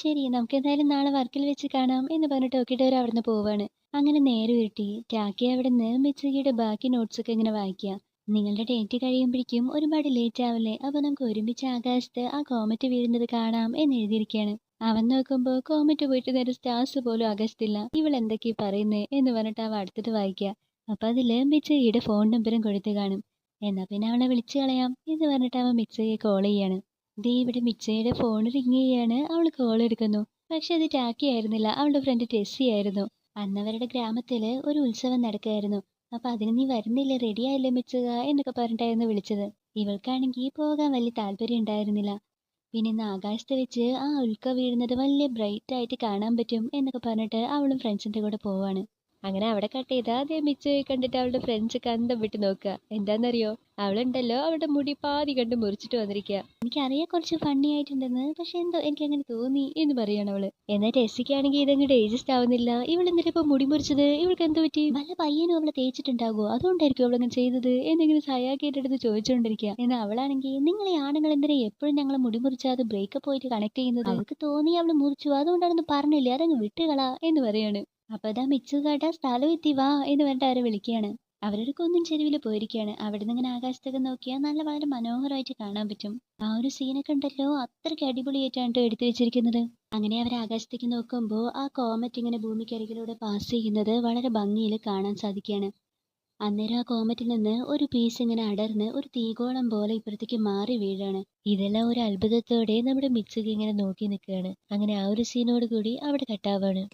ശരി, നമുക്ക് എന്തായാലും നാളെ വർക്കിൽ വെച്ച് കാണാം എന്ന് പറഞ്ഞിട്ട് നോക്കിയിട്ട് അവിടുന്ന് പോവാണ്. അങ്ങനെ നേരെ ഉരുട്ടി ടാക്കി അവിടുന്ന് മിച്ചുകിയുടെ ബാക്കി നോട്ട്സ് ഒക്കെ ഇങ്ങനെ വായിക്കുക. നിങ്ങളുടെ ഡേറ്റ് കഴിയുമ്പോഴേക്കും ഒരുപാട് ലേറ്റ് ആവില്ലേ, അപ്പൊ നമുക്ക് ഒരുമിച്ച് ആകാശത്ത് ആ കോമറ്റ് വീഴുന്നത് കാണാം എന്ന് എഴുതിയിരിക്കുകയാണ്. അവൻ നോക്കുമ്പോ കോമറ്റ് പോയിട്ട് നേരെ സ്റ്റാർസ് പോലും ആകാശത്തില്ല. ഇവൾ എന്തൊക്കെയാ പറയുന്നേ എന്ന് പറഞ്ഞിട്ട് അവ അടുത്തിട്ട് വായിക്കുക. അപ്പൊ അതില് മിച്ചയുടെ ഫോൺ നമ്പറും കൊടുത്തു കാണും. എന്നാ പിന്നെ അവളെ വിളിച്ചു കളയാം എന്ന് പറഞ്ഞിട്ട് അവൻ മിച്ചയെ കോൾ ചെയ്യാണ്. ദേ ഇവിടെ മിച്ചയുടെ ഫോൺ റിങ് ചെയ്യാണ്. അവൾ കോൾ എടുക്കുന്നു. പക്ഷെ അത് ടാക്കി ആയിരുന്നില്ല, അവളുടെ ഫ്രണ്ട് ടെസ്സി ആയിരുന്നു. അന്നവരുടെ ഗ്രാമത്തില് ഒരു ഉത്സവം നടക്കുകയായിരുന്നു. അപ്പൊ അതിന് നീ വരുന്നില്ല, റെഡി ആയില്ലേ മിച്ചുക എന്നൊക്കെ പറഞ്ഞിട്ടായിരുന്നു വിളിച്ചത്. ഇവൾക്കാണെങ്കിൽ പോകാൻ വലിയ താല്പര്യം ഉണ്ടായിരുന്നില്ല. പിന്നെ ഇന്ന് ആകാശത്ത് വെച്ച് ആ ഉൽക്ക വീഴുന്നത് വലിയ ബ്രൈറ്റ് ആയിട്ട് കാണാൻ പറ്റും എന്നൊക്കെ പറഞ്ഞിട്ട് അവളും ഫ്രണ്ട്സിന്റെ കൂടെ പോവാണ്. അങ്ങനെ അവിടെ കട്ട് ചെയ്താ അതേ മിച്ചുയെ കണ്ടിട്ട് അവളുടെ ഫ്രണ്ട്സ് കന്തം വിട്ട് നോക്കുക. എന്താണെന്നറിയോ, അവളുണ്ടല്ലോ അവളുടെ മുടി പാതി കണ്ട് മുറിച്ചിട്ട് വന്നിരിക്കുക. എനിക്കറിയാം കുറച്ച് ഫണ്ണി ആയിട്ടുണ്ടെന്ന്, പക്ഷെ എന്തോ എനിക്ക് അങ്ങനെ തോന്നി എന്ന് പറയാണ് അവള്. എന്നാൽ ടെസ്സിക്കാണെങ്കിൽ ഇതങ്ങോട്ട് ഏജസ്റ്റ് ആവുന്നില്ല. ഇവളെന്തിനാ ഇപ്പൊ മുടി മുറിച്ചത്, ഇവൾക്ക് എന്ത് പറ്റി, വല്ല പയ്യനും അവളെ തേച്ചിട്ടുണ്ടാകുമോ, അതുകൊണ്ടായിരിക്കും അവളങ്ങനെ ചെയ്തത് എന്നിങ്ങനെ സയാക്കിയുടെ അടുത്ത് ചോദിച്ചുകൊണ്ടിരിക്കുക. എന്നാൽ അവളാണെങ്കിൽ, നിങ്ങൾ ഈ ആണുങ്ങൾ എന്തിനാ എപ്പോഴും ഞങ്ങളെ മുടി മുറിച്ചാതെ ബ്രേക്കപ്പ് പോയിട്ട് കണക്ട് ചെയ്യുന്നത്, അവൾക്ക് തോന്നി അവള് മുറിച്ചു, അതുകൊണ്ടാണെന്ന് പറഞ്ഞില്ലേ, അതങ്ങ് വിട്ടുകളാ എന്ന് പറയാണ്. അപ്പൊ അതാ മിച്ചുകാട്ട സ്ഥലം എത്തി വാ എന്ന് പറഞ്ഞിട്ട് അവരെ വിളിക്കുകയാണ്. അവരൊരു കുന്നിൻ ചെരുവിൽ പോയിരിക്കുകയാണ്. അവിടെ നിന്ന് ഇങ്ങനെ ആകാശത്തൊക്കെ നോക്കിയാൽ നല്ല വളരെ മനോഹരമായിട്ട് കാണാൻ പറ്റും. ആ ഒരു സീനൊക്കെ ഉണ്ടല്ലോ, അത്രയ്ക്ക് അടിപൊളിയായിട്ടാണ് എടുത്തു വെച്ചിരിക്കുന്നത്. അങ്ങനെ അവർ ആകാശത്തേക്ക് നോക്കുമ്പോൾ ആ കോമറ്റ് ഇങ്ങനെ ഭൂമിക്കരികിലൂടെ പാസ് ചെയ്യുന്നത് വളരെ ഭംഗിയിൽ കാണാൻ സാധിക്കുകയാണ്. അന്നേരം ആ കോമറ്റിൽ നിന്ന് ഒരു പീസ് ഇങ്ങനെ അടർന്ന് ഒരു തീഗോളം പോലെ ഇപ്പുറത്തേക്ക് മാറി വീഴാണ്. ഇതെല്ലാം ഒരു അത്ഭുതത്തോടെ നമ്മുടെ മിച്ചുക ഇങ്ങനെ നോക്കി നിൽക്കുകയാണ്. അങ്ങനെ ആ ഒരു സീനോട് കൂടി അവിടെ കട്ടാവാണ്.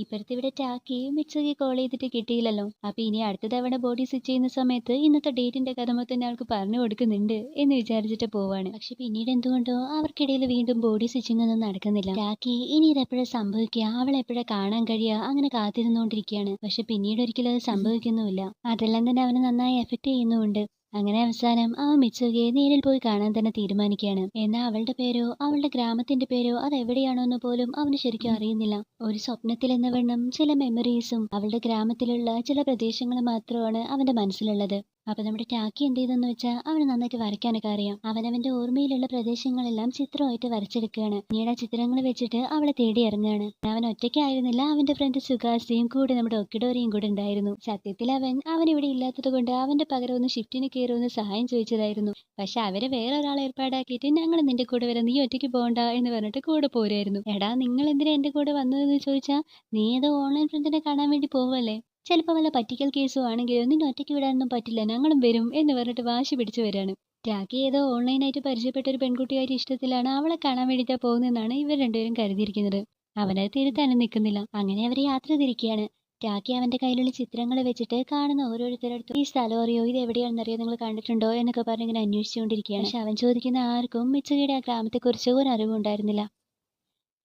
ഇപ്പഴത്തെ ഇവിടെ ടാക്കി മിച്ചുകി കോൾ ചെയ്തിട്ട് കിട്ടിയില്ലല്ലോ. അപ്പൊ ഇനി അടുത്ത തവണ ബോഡി സ്വിച്ച് ചെയ്യുന്ന സമയത്ത് ഇന്നത്തെ ഡേറ്റിന്റെ കഥ മൊത്തം ആൾക്ക് പറഞ്ഞു കൊടുക്കുന്നുണ്ട് എന്ന് വിചാരിച്ചിട്ട് പോവാണ്. പക്ഷെ പിന്നീട് എന്തുകൊണ്ടോ അവർക്കിടയിൽ വീണ്ടും ബോഡി സ്വിച്ചിങ് ഒന്നും നടക്കുന്നില്ല. ടാക്കി ഇനി ഇതെപ്പോഴാ സംഭവിക്കുക, അവളെ എപ്പോഴാ കാണാൻ കഴിയുക, അങ്ങനെ കാത്തിരുന്നുകൊണ്ടിരിക്കുകയാണ്. പക്ഷെ പിന്നീട് ഒരിക്കലും അത് സംഭവിക്കുന്നുമില്ല. അതെല്ലാം തന്നെ അവനെ നന്നായി എഫക്ട് ചെയ്യുന്നുമുണ്ട്. അങ്ങനെ അവസാനം അവൻ മിച്ചുകയെ നേരിൽ പോയി കാണാൻ തന്നെ തീരുമാനിക്കുകയാണ്. എന്നാൽ അവളുടെ പേരോ അവളുടെ ഗ്രാമത്തിന്റെ പേരോ അത് എവിടെയാണോ എന്ന് പോലും അവന് ശരിക്കും അറിയുന്നില്ല. ഒരു സ്വപ്നത്തിൽ എന്ന വണ്ണം ചില മെമ്മറീസും അവളുടെ ഗ്രാമത്തിലുള്ള ചില പ്രദേശങ്ങളും മാത്രമാണ് അവന്റെ മനസ്സിലുള്ളത്. അപ്പൊ നമ്മുടെ ടാക്കി എന്ത് ചെയ്തെന്ന് വെച്ചാൽ അവന് നന്നായിട്ട് വരയ്ക്കാനൊക്കെ അറിയാം. അവനവന്റെ ഓർമ്മയിലുള്ള പ്രദേശങ്ങളെല്ലാം ചിത്രമായിട്ട് വരച്ചെടുക്കുകയാണ്. പിന്നീട് ആ ചിത്രങ്ങൾ വെച്ചിട്ട് അവളെ തേടി ഇറങ്ങുകയാണ്. അവൻ ഒറ്റയ്ക്കായിരുന്നില്ല, അവന്റെ ഫ്രണ്ട് സുഗാസിയും കൂടെ നമ്മുടെ ഒക്കിഡോറിയും കൂടെ ഉണ്ടായിരുന്നു. സത്യത്തിൽ അവൻ ഇവിടെ ഇല്ലാത്തത് കൊണ്ട് അവന്റെ പകരം ഒന്ന് ഷിഫ്റ്റിന് കയറുമെന്ന് സഹായം ചോദിച്ചതായിരുന്നു. പക്ഷെ അവരെ വേറെ ഒരാളെ ഏർപ്പാടാക്കിയിട്ട് ഞങ്ങൾ നിന്റെ കൂടെ വരാം, നീ ഒറ്റയ്ക്ക് പോകണ്ട എന്ന് പറഞ്ഞിട്ട് കൂടെ പോരായിരുന്നു. എടാ, നിങ്ങൾ എന്തിനാ എന്റെ കൂടെ വന്നതെന്ന് ചോദിച്ചാൽ, നീ ഏതോ ഓൺലൈൻ ഫ്രണ്ടിനെ കാണാൻ വേണ്ടി പോവല്ലേ, ചിലപ്പോൾ വല്ല പറ്റിക്കൽ കേസോ ആണെങ്കിലോ നിന്നെ ഒറ്റയ്ക്ക് വിടാനൊന്നും പറ്റില്ല, ഞങ്ങളും വരും എന്ന് പറഞ്ഞിട്ട് വാശി പിടിച്ചു വരാണ്. ടാക്കി ഏതോ ഓൺലൈനായിട്ട് പരിചയപ്പെട്ട ഒരു പെൺകുട്ടിയായിട്ട് ഇഷ്ടത്തിലാണ്, അവളെ കാണാൻ വേണ്ടിയിട്ടാ പോകുന്നതെന്നാണ് ഇവർ രണ്ടുപേരും കരുതിയിരിക്കുന്നത്. അവനത് തിരുത്താനും നിൽക്കുന്നില്ല. അങ്ങനെ അവർ യാത്ര തിരിക്കുകയാണ്. ടാക്കി അവന്റെ കയ്യിലുള്ള ചിത്രങ്ങൾ വെച്ചിട്ട് കാണുന്ന ഓരോരുത്തരടുത്തും ഈ സ്ഥലം അറിയോ, ഇത് എവിടെയാണെന്നറിയോ, നിങ്ങൾ കണ്ടിട്ടുണ്ടോ എന്നൊക്കെ പറഞ്ഞ് ഇങ്ങനെ അന്വേഷിച്ചുകൊണ്ടിരിക്കുകയാണ്. പക്ഷെ അവൻ ചോദിക്കുന്ന ആർക്കും മിച്ചുകയുടെ ആ ഗ്രാമത്തെക്കുറിച്ച് ഒരു അറിവും ഉണ്ടായിരുന്നില്ല.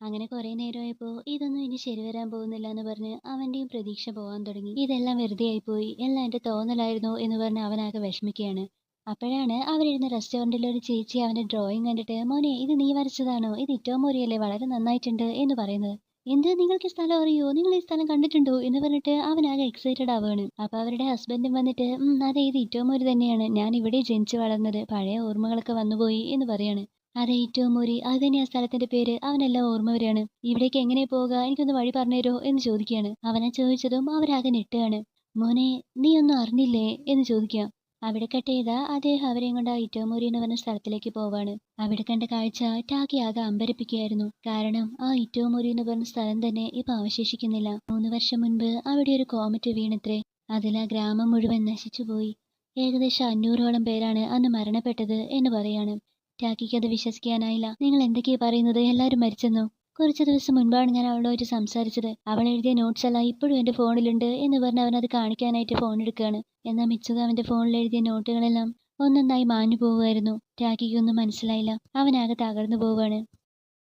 അങ്ങനെ കുറെ നേരമായപ്പോ ഇതൊന്നും ഇനി ശരി വരാൻ പോകുന്നില്ല എന്ന് പറഞ്ഞ് അവന്റെയും പ്രതീക്ഷ പോകാൻ തുടങ്ങി. ഇതെല്ലാം വെറുതെ ആയിപ്പോയി, എല്ലാം എന്റെ തോന്നലായിരുന്നു എന്ന് പറഞ്ഞ് അവനാകെ വിഷമിക്കുകയാണ്. അപ്പോഴാണ് അവരിരുന്ന റെസ്റ്റോറൻറ്റിലെ ഒരു ചേച്ചി അവന്റെ ഡ്രോയിങ് കണ്ടിട്ട്, മോനെ ഇത് നീ വരച്ചതാണോ, ഇത് ഇറ്റോമോറിയല്ലേ, വളരെ നന്നായിട്ടുണ്ട് എന്ന് പറയുന്നത്. എന്ത്, നിങ്ങൾക്ക് ഈ സ്ഥലം അറിയോ, നിങ്ങൾ ഈ സ്ഥലം കണ്ടിട്ടുണ്ടോ എന്ന് പറഞ്ഞിട്ട് അവനാകെ എക്സൈറ്റഡ് ആവുകയാണ്. അപ്പൊ അവരുടെ ഹസ്ബൻഡും വന്നിട്ട്, അതെ, ഇത് ഇറ്റോമോരി തന്നെയാണ്, ഞാൻ ഇവിടെ ജനിച്ചു വളർന്നത്, പഴയ ഓർമ്മകളൊക്കെ വന്നുപോയി എന്ന് പറയാണ്. അതെ, ഇറ്റോമോരി, അത് തന്നെയാ സ്ഥലത്തിന്റെ പേര്, അവനെല്ലാം ഓർമ്മ വരികയാണ്. ഇവിടേക്ക് എങ്ങനെ പോകുക, എനിക്കൊന്ന് വഴി പറഞ്ഞുതരോ എന്ന് ചോദിക്കുകയാണ്. അവനെ ചോദിച്ചതും അവരാകെ ഞെട്ടുകയാണ്. മോനെ, നീ ഒന്നും അറിഞ്ഞില്ലേ എന്ന് ചോദിക്കാം. അവിടെ കട്ട് ചെയ്ത അദ്ദേഹം അവരെയും കൊണ്ട് ആ ഇറ്റോമോരി എന്ന് പറഞ്ഞ സ്ഥലത്തിലേക്ക് പോവാണ്. അവിടെ കണ്ട കാഴ്ച ടാക്കി ആകെ അമ്പരപ്പിക്കുകയായിരുന്നു. കാരണം ആ ഇറ്റോമോരി എന്ന് പറഞ്ഞ സ്ഥലം തന്നെ ഇപ്പൊ അവശേഷിക്കുന്നില്ല. 3 വർഷം മുൻപ് അവിടെ ഒരു കോമറ്റ് വീണത്രേ. അതിൽ ആ ഗ്രാമം മുഴുവൻ നശിച്ചുപോയി. ഏകദേശം 500ഓളം പേരാണ് അന്ന് മരണപ്പെട്ടത് എന്ന് പറയാണ്. ടാക്കിക്ക് അത് വിശ്വസിക്കാനായില്ല. നിങ്ങൾ എന്തൊക്കെയാ പറയുന്നത്? എല്ലാവരും മരിച്ചെന്നോ? കുറച്ച് ദിവസം മുൻപാണ് ഞാൻ അവളുമായിട്ട് സംസാരിച്ചത്. അവൾ എഴുതിയ നോട്ട്സ് എല്ലാം ഇപ്പോഴും എൻ്റെ ഫോണിലുണ്ട് എന്ന് പറഞ്ഞ് അവനത് കാണിക്കാനായിട്ട് ഫോൺ എടുക്കുകയാണ്. എന്നാൽ മിച്ചുക അവൻ്റെ ഫോണിൽ എഴുതിയ നോട്ടുകളെല്ലാം ഒന്നൊന്നായി മാഞ്ഞു പോവുമായിരുന്നു. ടാക്കിക്കൊന്നും മനസ്സിലായില്ല. അവനാകെ തകർന്നു പോവാണ്.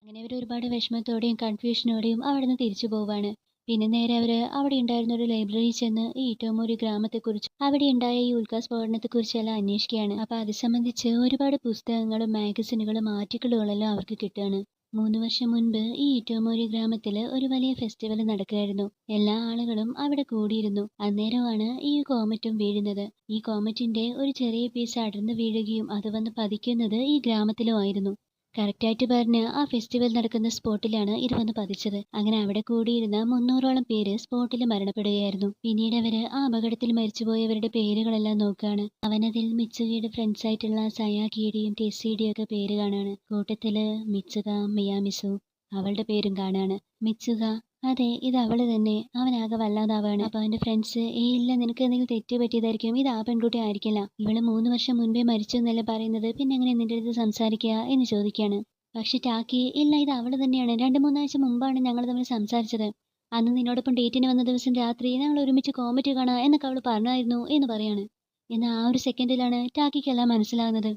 അങ്ങനെ അവർ ഒരുപാട് വിഷമത്തോടെയും കൺഫ്യൂഷനോടെയും അവിടെ നിന്ന് തിരിച്ചു പോവാണ്. പിന്നെ നേരെ അവിടെ ഉണ്ടായിരുന്ന ഒരു ലൈബ്രറിയിൽ ചെന്ന് ഈ ഇറ്റോമോരി ഗ്രാമത്തെക്കുറിച്ചും അവിടെ ഉണ്ടായ ഈ ഉൽക്കാസ്ഫോടനത്തെക്കുറിച്ചെല്ലാം അന്വേഷിക്കുകയാണ്. അപ്പോൾ അത് സംബന്ധിച്ച് ഒരുപാട് പുസ്തകങ്ങളും മാഗസിനുകളും ആർട്ടിക്കിളുകളെല്ലാം അവർക്ക് കിട്ടുകയാണ്. 3 വർഷം മുൻപ് ഈ ഇറ്റോമോരി ഗ്രാമത്തിൽ ഒരു വലിയ ഫെസ്റ്റിവൽ നടക്കുകയായിരുന്നു. എല്ലാ ആളുകളും അവിടെ കൂടിയിരുന്നു. അന്നേരമാണ് ഈ കോമറ്റും വീഴുന്നത്. ഈ കോമറ്റിന്റെ ഒരു ചെറിയ പീസ് അടർന്നു വീഴുകയും അത് വന്ന് പതിക്കുന്നത് ഈ ഗ്രാമത്തിലുമായിരുന്നു. കറക്റ്റായിട്ട് പറഞ്ഞ ആ ഫെസ്റ്റിവൽ നടക്കുന്ന സ്പോട്ടിലാണ് ഇത് വന്ന് പതിച്ചത്. അങ്ങനെ അവിടെ കൂടിയിരുന്ന 300ഓളം പേര് സ്പോട്ടിൽ മരണപ്പെടുകയായിരുന്നു. പിന്നീട് ആ അപകടത്തിൽ മരിച്ചുപോയവരുടെ പേരുകളെല്ലാം നോക്കുകയാണ്. അവനതിൽ മിച്ചുകയുടെ ഫ്രണ്ട്സ് ആയിട്ടുള്ള സയാക്കിയുടെയും ടെസ്സിയുടെയും ഒക്കെ പേര് കാണാണ്. കൂട്ടത്തില് മിച്ചുക, മിയാമിസു അവളുടെ പേരും കാണാണ്. മിച്ചുക അതെ ഇത് അവള് തന്നെ. അവനാകെ വല്ലാതാവാണ്. അപ്പൊ അവന്റെ ഫ്രണ്ട്സ് ഇല്ല നിനക്ക് എന്തെങ്കിലും തെറ്റ് പറ്റിയതായിരിക്കും, ഇത് ആ പെൺകുട്ടി ആയിരിക്കില്ല, ഇവള് 3 വർഷം മുൻപേ മരിച്ചു എന്നല്ലേ പറയുന്നത്, പിന്നെ എങ്ങനെ നിന്റെ അടുത്ത് സംസാരിക്കുക എന്ന് ചോദിക്കാണ്. പക്ഷെ ടാക്കി ഇല്ല ഇത് അവള് തന്നെയാണ്. 2-3 ആഴ്ച മുമ്പാണ് ഞങ്ങൾ തമ്മിൽ സംസാരിച്ചത്. അന്ന് നിന്നോടൊപ്പം ഡേറ്റിന് വന്ന ദിവസം രാത്രി ഞങ്ങൾ ഒരുമിച്ച് കോമറ്റ് കാണാ എന്നൊക്കെ അവള് പറഞ്ഞായിരുന്നു എന്ന് പറയാണ്. എന്നാൽ ആ ഒരു സെക്കൻഡിലാണ് ടാക്കിക്കെല്ലാം മനസ്സിലാകുന്നത്.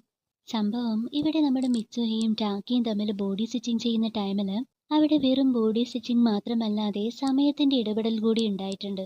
സംഭവം ഇവിടെ നമ്മുടെ മിച്ചുഹയും ടാക്കിയും തമ്മിൽ ബോഡി സ്റ്റിച്ചിങ് ചെയ്യുന്ന ടൈമില് അവിടെ വെറും ബോഡി സ്റ്റിച്ചിങ് മാത്രമല്ലാതെ സമയത്തിന്റെ ഇടപെടൽ കൂടി ഉണ്ടായിട്ടുണ്ട്.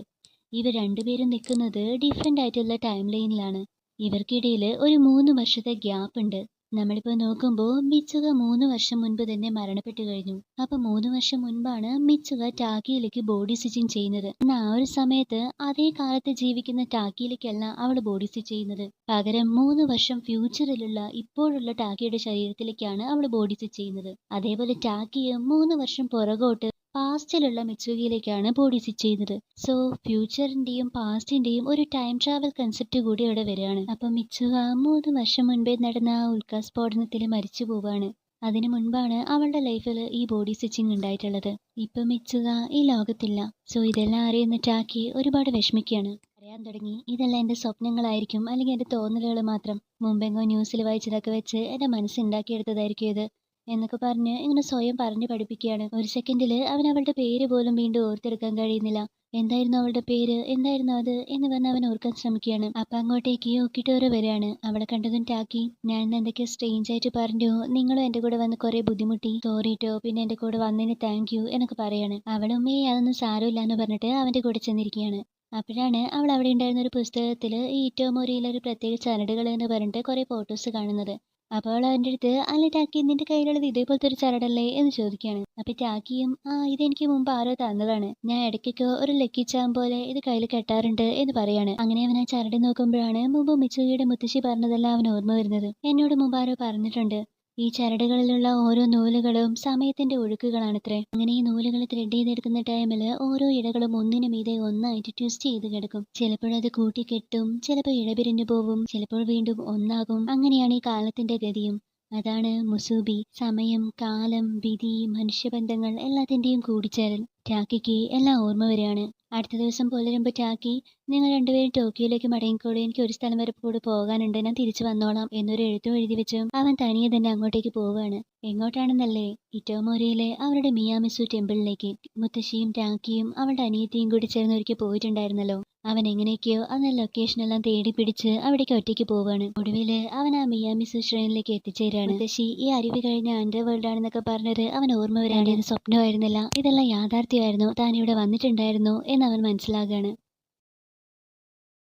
ഇവർ രണ്ടുപേരും നിൽക്കുന്നത് ഡിഫറെന്റ് ആയിട്ടുള്ള ടൈം ലൈനിലാണ്. ഇവർക്കിടയിൽ ഒരു 3 വർഷത്തെ ഗ്യാപ്പ് ഉണ്ട്. നമ്മളിപ്പോൾ നോക്കുമ്പോൾ മിച്ചുക 3 വർഷം മുൻപ് തന്നെ മരണപ്പെട്ടു കഴിഞ്ഞു. അപ്പൊ 3 വർഷം മുൻപാണ് മിച്ചുക ടാക്കിയിലേക്ക് ബോഡി സ്റ്റിച്ചിങ് ചെയ്യുന്നത്. എന്നാൽ ആ ഒരു സമയത്ത് അതേ കാലത്ത് ജീവിക്കുന്ന ടാക്കിയിലേക്കല്ല അവൾ ബോഡി സ്റ്റിച്ച് ചെയ്യുന്നത്. പകരം 3 വർഷം ഫ്യൂച്ചറിലുള്ള ഇപ്പോഴുള്ള ടാക്കിയുടെ ശരീരത്തിലേക്കാണ് അവൾ ബോഡി സ്റ്റിച്ച് ചെയ്യുന്നത്. അതേപോലെ ടാക്കിയും 3 വർഷം പുറകോട്ട് പാസ്റ്റിലുള്ള മിച്ചുകയിലേക്കാണ് ബോഡി സ്റ്റിച്ച് ചെയ്യുന്നത്. സോ ഫ്യൂച്ചറിന്റെയും പാസ്റ്റിന്റെയും ഒരു ടൈം ട്രാവൽ കൺസെപ്റ്റ് കൂടി അവിടെ വരികയാണ്. അപ്പൊ മിച്ചുക 3 വർഷം മുൻപേ നടന്ന ആ ഉൽക്കാസ്ഫോടനത്തിൽ മരിച്ചു പോവാണ്. അതിനു മുൻപാണ് അവളുടെ ലൈഫിൽ ഈ ബോഡി സ്റ്റിച്ചിങ് ഉണ്ടായിട്ടുള്ളത്. ഇപ്പൊ മിച്ചുക ഈ ലോകത്തില്ല. സോ ഇതെല്ലാം അറിയുന്ന ടാക്കി ഒരുപാട് വിഷമിക്കുകയാണ്. പറയാൻ തുടങ്ങി ഇതെല്ലാം എൻ്റെ സ്വപ്നങ്ങളായിരിക്കും, അല്ലെങ്കിൽ എൻ്റെ തോന്നലുകൾ മാത്രം, മുമ്പെങ്ങോ ന്യൂസിൽ വായിച്ചതൊക്കെ വെച്ച് എൻ്റെ മനസ്സുണ്ടാക്കിയെടുത്തതായിരിക്കും ഇത് എന്നൊക്കെ പറഞ്ഞ് ഇങ്ങനെ സ്വയം പറഞ്ഞു പഠിപ്പിക്കുകയാണ്. ഒരു സെക്കൻഡിൽ അവൻ അവളുടെ പേര് പോലും വീണ്ടും ഓർത്തെടുക്കാൻ കഴിയുന്നില്ല. എന്തായിരുന്നു അവളുടെ പേര്, എന്തായിരുന്നു അത് എന്ന് പറഞ്ഞ് അവൻ ഓർക്കാൻ ശ്രമിക്കുകയാണ്. അപ്പൊ അങ്ങോട്ടേക്ക് ഒക്കിട്ടോറ് വരികയാണ്. അവളെ കണ്ടതും ടാക്കി ഞാൻ എന്തൊക്കെയോ സ്ട്രേഞ്ച് ആയിട്ട് പറഞ്ഞു, നിങ്ങളും എൻ്റെ കൂടെ വന്ന് കുറെ ബുദ്ധിമുട്ടി, സോറിട്ടോ, പിന്നെ എൻ്റെ കൂടെ വന്നതിന് താങ്ക് യു എന്നൊക്കെ പറയാണ്. അവളും അതൊന്നും സാരമില്ല എന്ന് പറഞ്ഞിട്ട് അവന്റെ കൂടെ ചെന്നിരിക്കുകയാണ്. അപ്പോഴാണ് അവൾ അവിടെ ഉണ്ടായിരുന്ന ഒരു പുസ്തകത്തിൽ ഈ ഇറ്റോമോരിയിലെ ഒരു പ്രത്യേക ചരടുകൾ എന്ന് പറഞ്ഞിട്ട് കുറെ ഫോട്ടോസ് കാണുന്നത്. അപ്പോൾ അവൾ അവൻ്റെ അടുത്ത് അല്ല ടാക്കി നിന്റെ കയ്യിലുള്ളത് ഇതേപോലത്തെ ഒരു ചരടല്ലേ എന്ന് ചോദിക്കുകയാണ്. അപ്പൊ ടാക്കിയും ഇതെനിക്ക് മുമ്പ് ആരോ തന്നതാണ്, ഞാൻ ഇടയ്ക്കൊക്കെ ഒരു ലക്കി ചാം പോലെ ഇത് കയ്യിൽ കെട്ടാറുണ്ട് എന്ന് പറയാണ്. അങ്ങനെ അവൻ ആ ചരട് നോക്കുമ്പോഴാണ് മുമ്പ് മിച്ചുകിയുടെ മുത്തശ്ശി പറഞ്ഞതെല്ലാം അവൻ ഓർമ്മ വരുന്നത്. എന്നോട് മുമ്പ് ആരോ പറഞ്ഞിട്ടുണ്ട് ഈ ചരടുകളിലുള്ള ഓരോ നൂലുകളും സമയത്തിന്റെ ഒഴുക്കുകളാണത്രേ. അങ്ങനെ ഈ നൂലുകൾ ത്രെഡ് ചെയ്തെടുക്കുന്ന ടൈമില് ഓരോ ഇഴകളും ഒന്നിനു മീതെ ഒന്നായിട്ട് ട്വിസ്റ്റ് ചെയ്ത് കിടക്കും. ചിലപ്പോഴത് കൂട്ടിക്കെട്ടും, ചിലപ്പോൾ ഇഴപിരിഞ്ഞു പോവും, ചിലപ്പോൾ വീണ്ടും ഒന്നാകും. അങ്ങനെയാണ് ഈ കാലത്തിന്റെ ഗതിയും. അതാണ് മുസൂബി. സമയം, കാലം, വിധി, മനുഷ്യബന്ധങ്ങൾ എല്ലാത്തിന്റെയും കൂടിച്ചേരൽ. ടാക്കിക്ക് എല്ലാം ഓർമ്മ വരികയാണ്. അടുത്ത ദിവസം പുലരുമ്പോൾ ടാക്കി നിങ്ങൾ രണ്ടുപേരും ടോക്കിയോയിലേക്ക് മടങ്ങിക്കോളൂ, എനിക്ക് ഒരു സ്ഥലം വരെ കൂടെ പോകാനുണ്ട്, ഞാൻ തിരിച്ചു വന്നോളാം എന്നൊരു എഴുത്തും എഴുതി വെച്ചും അവൻ തനിയെ തന്നെ അങ്ങോട്ടേക്ക് പോവുകയാണ്. എങ്ങോട്ടാണെന്നല്ലേ? ഇറ്റോമോരിയിലെ അവരുടെ മിയാമിസു ടെമ്പിളിലേക്ക്. മുത്തശ്ശിയും ടാക്കിയും അവളുടെ അനിയത്തിയും കൂടി ചേർന്ന് ഒരിക്കൽ പോയിട്ടുണ്ടായിരുന്നല്ലോ. അവൻ എങ്ങനെയൊക്കെയോ അന്ന് ലൊക്കേഷനെല്ലാം തേടി പിടിച്ച് അവിടേക്ക് ഒറ്റയ്ക്ക് പോവാണ്. ഒടുവില് അവൻ ആ മിയാമിസു ശ്രേണിലേക്ക് എത്തിച്ചേരാണ്. മുത്തശ്ശി ഈ അരുവി കഴിഞ്ഞ അണ്ടർ വേൾഡ് ആണെന്നൊക്കെ പറഞ്ഞത് അവൻ ഓർമ്മ വരാണ്ട് ഇത് സ്വപ്നമായിരുന്നില്ല, ഇതെല്ലാം യാഥാർത്ഥ്യമായിരുന്നു, താൻ ഇവിടെ വന്നിട്ടുണ്ടായിരുന്നു എന്ന് അവൻ മനസ്സിലാകുകയാണ്.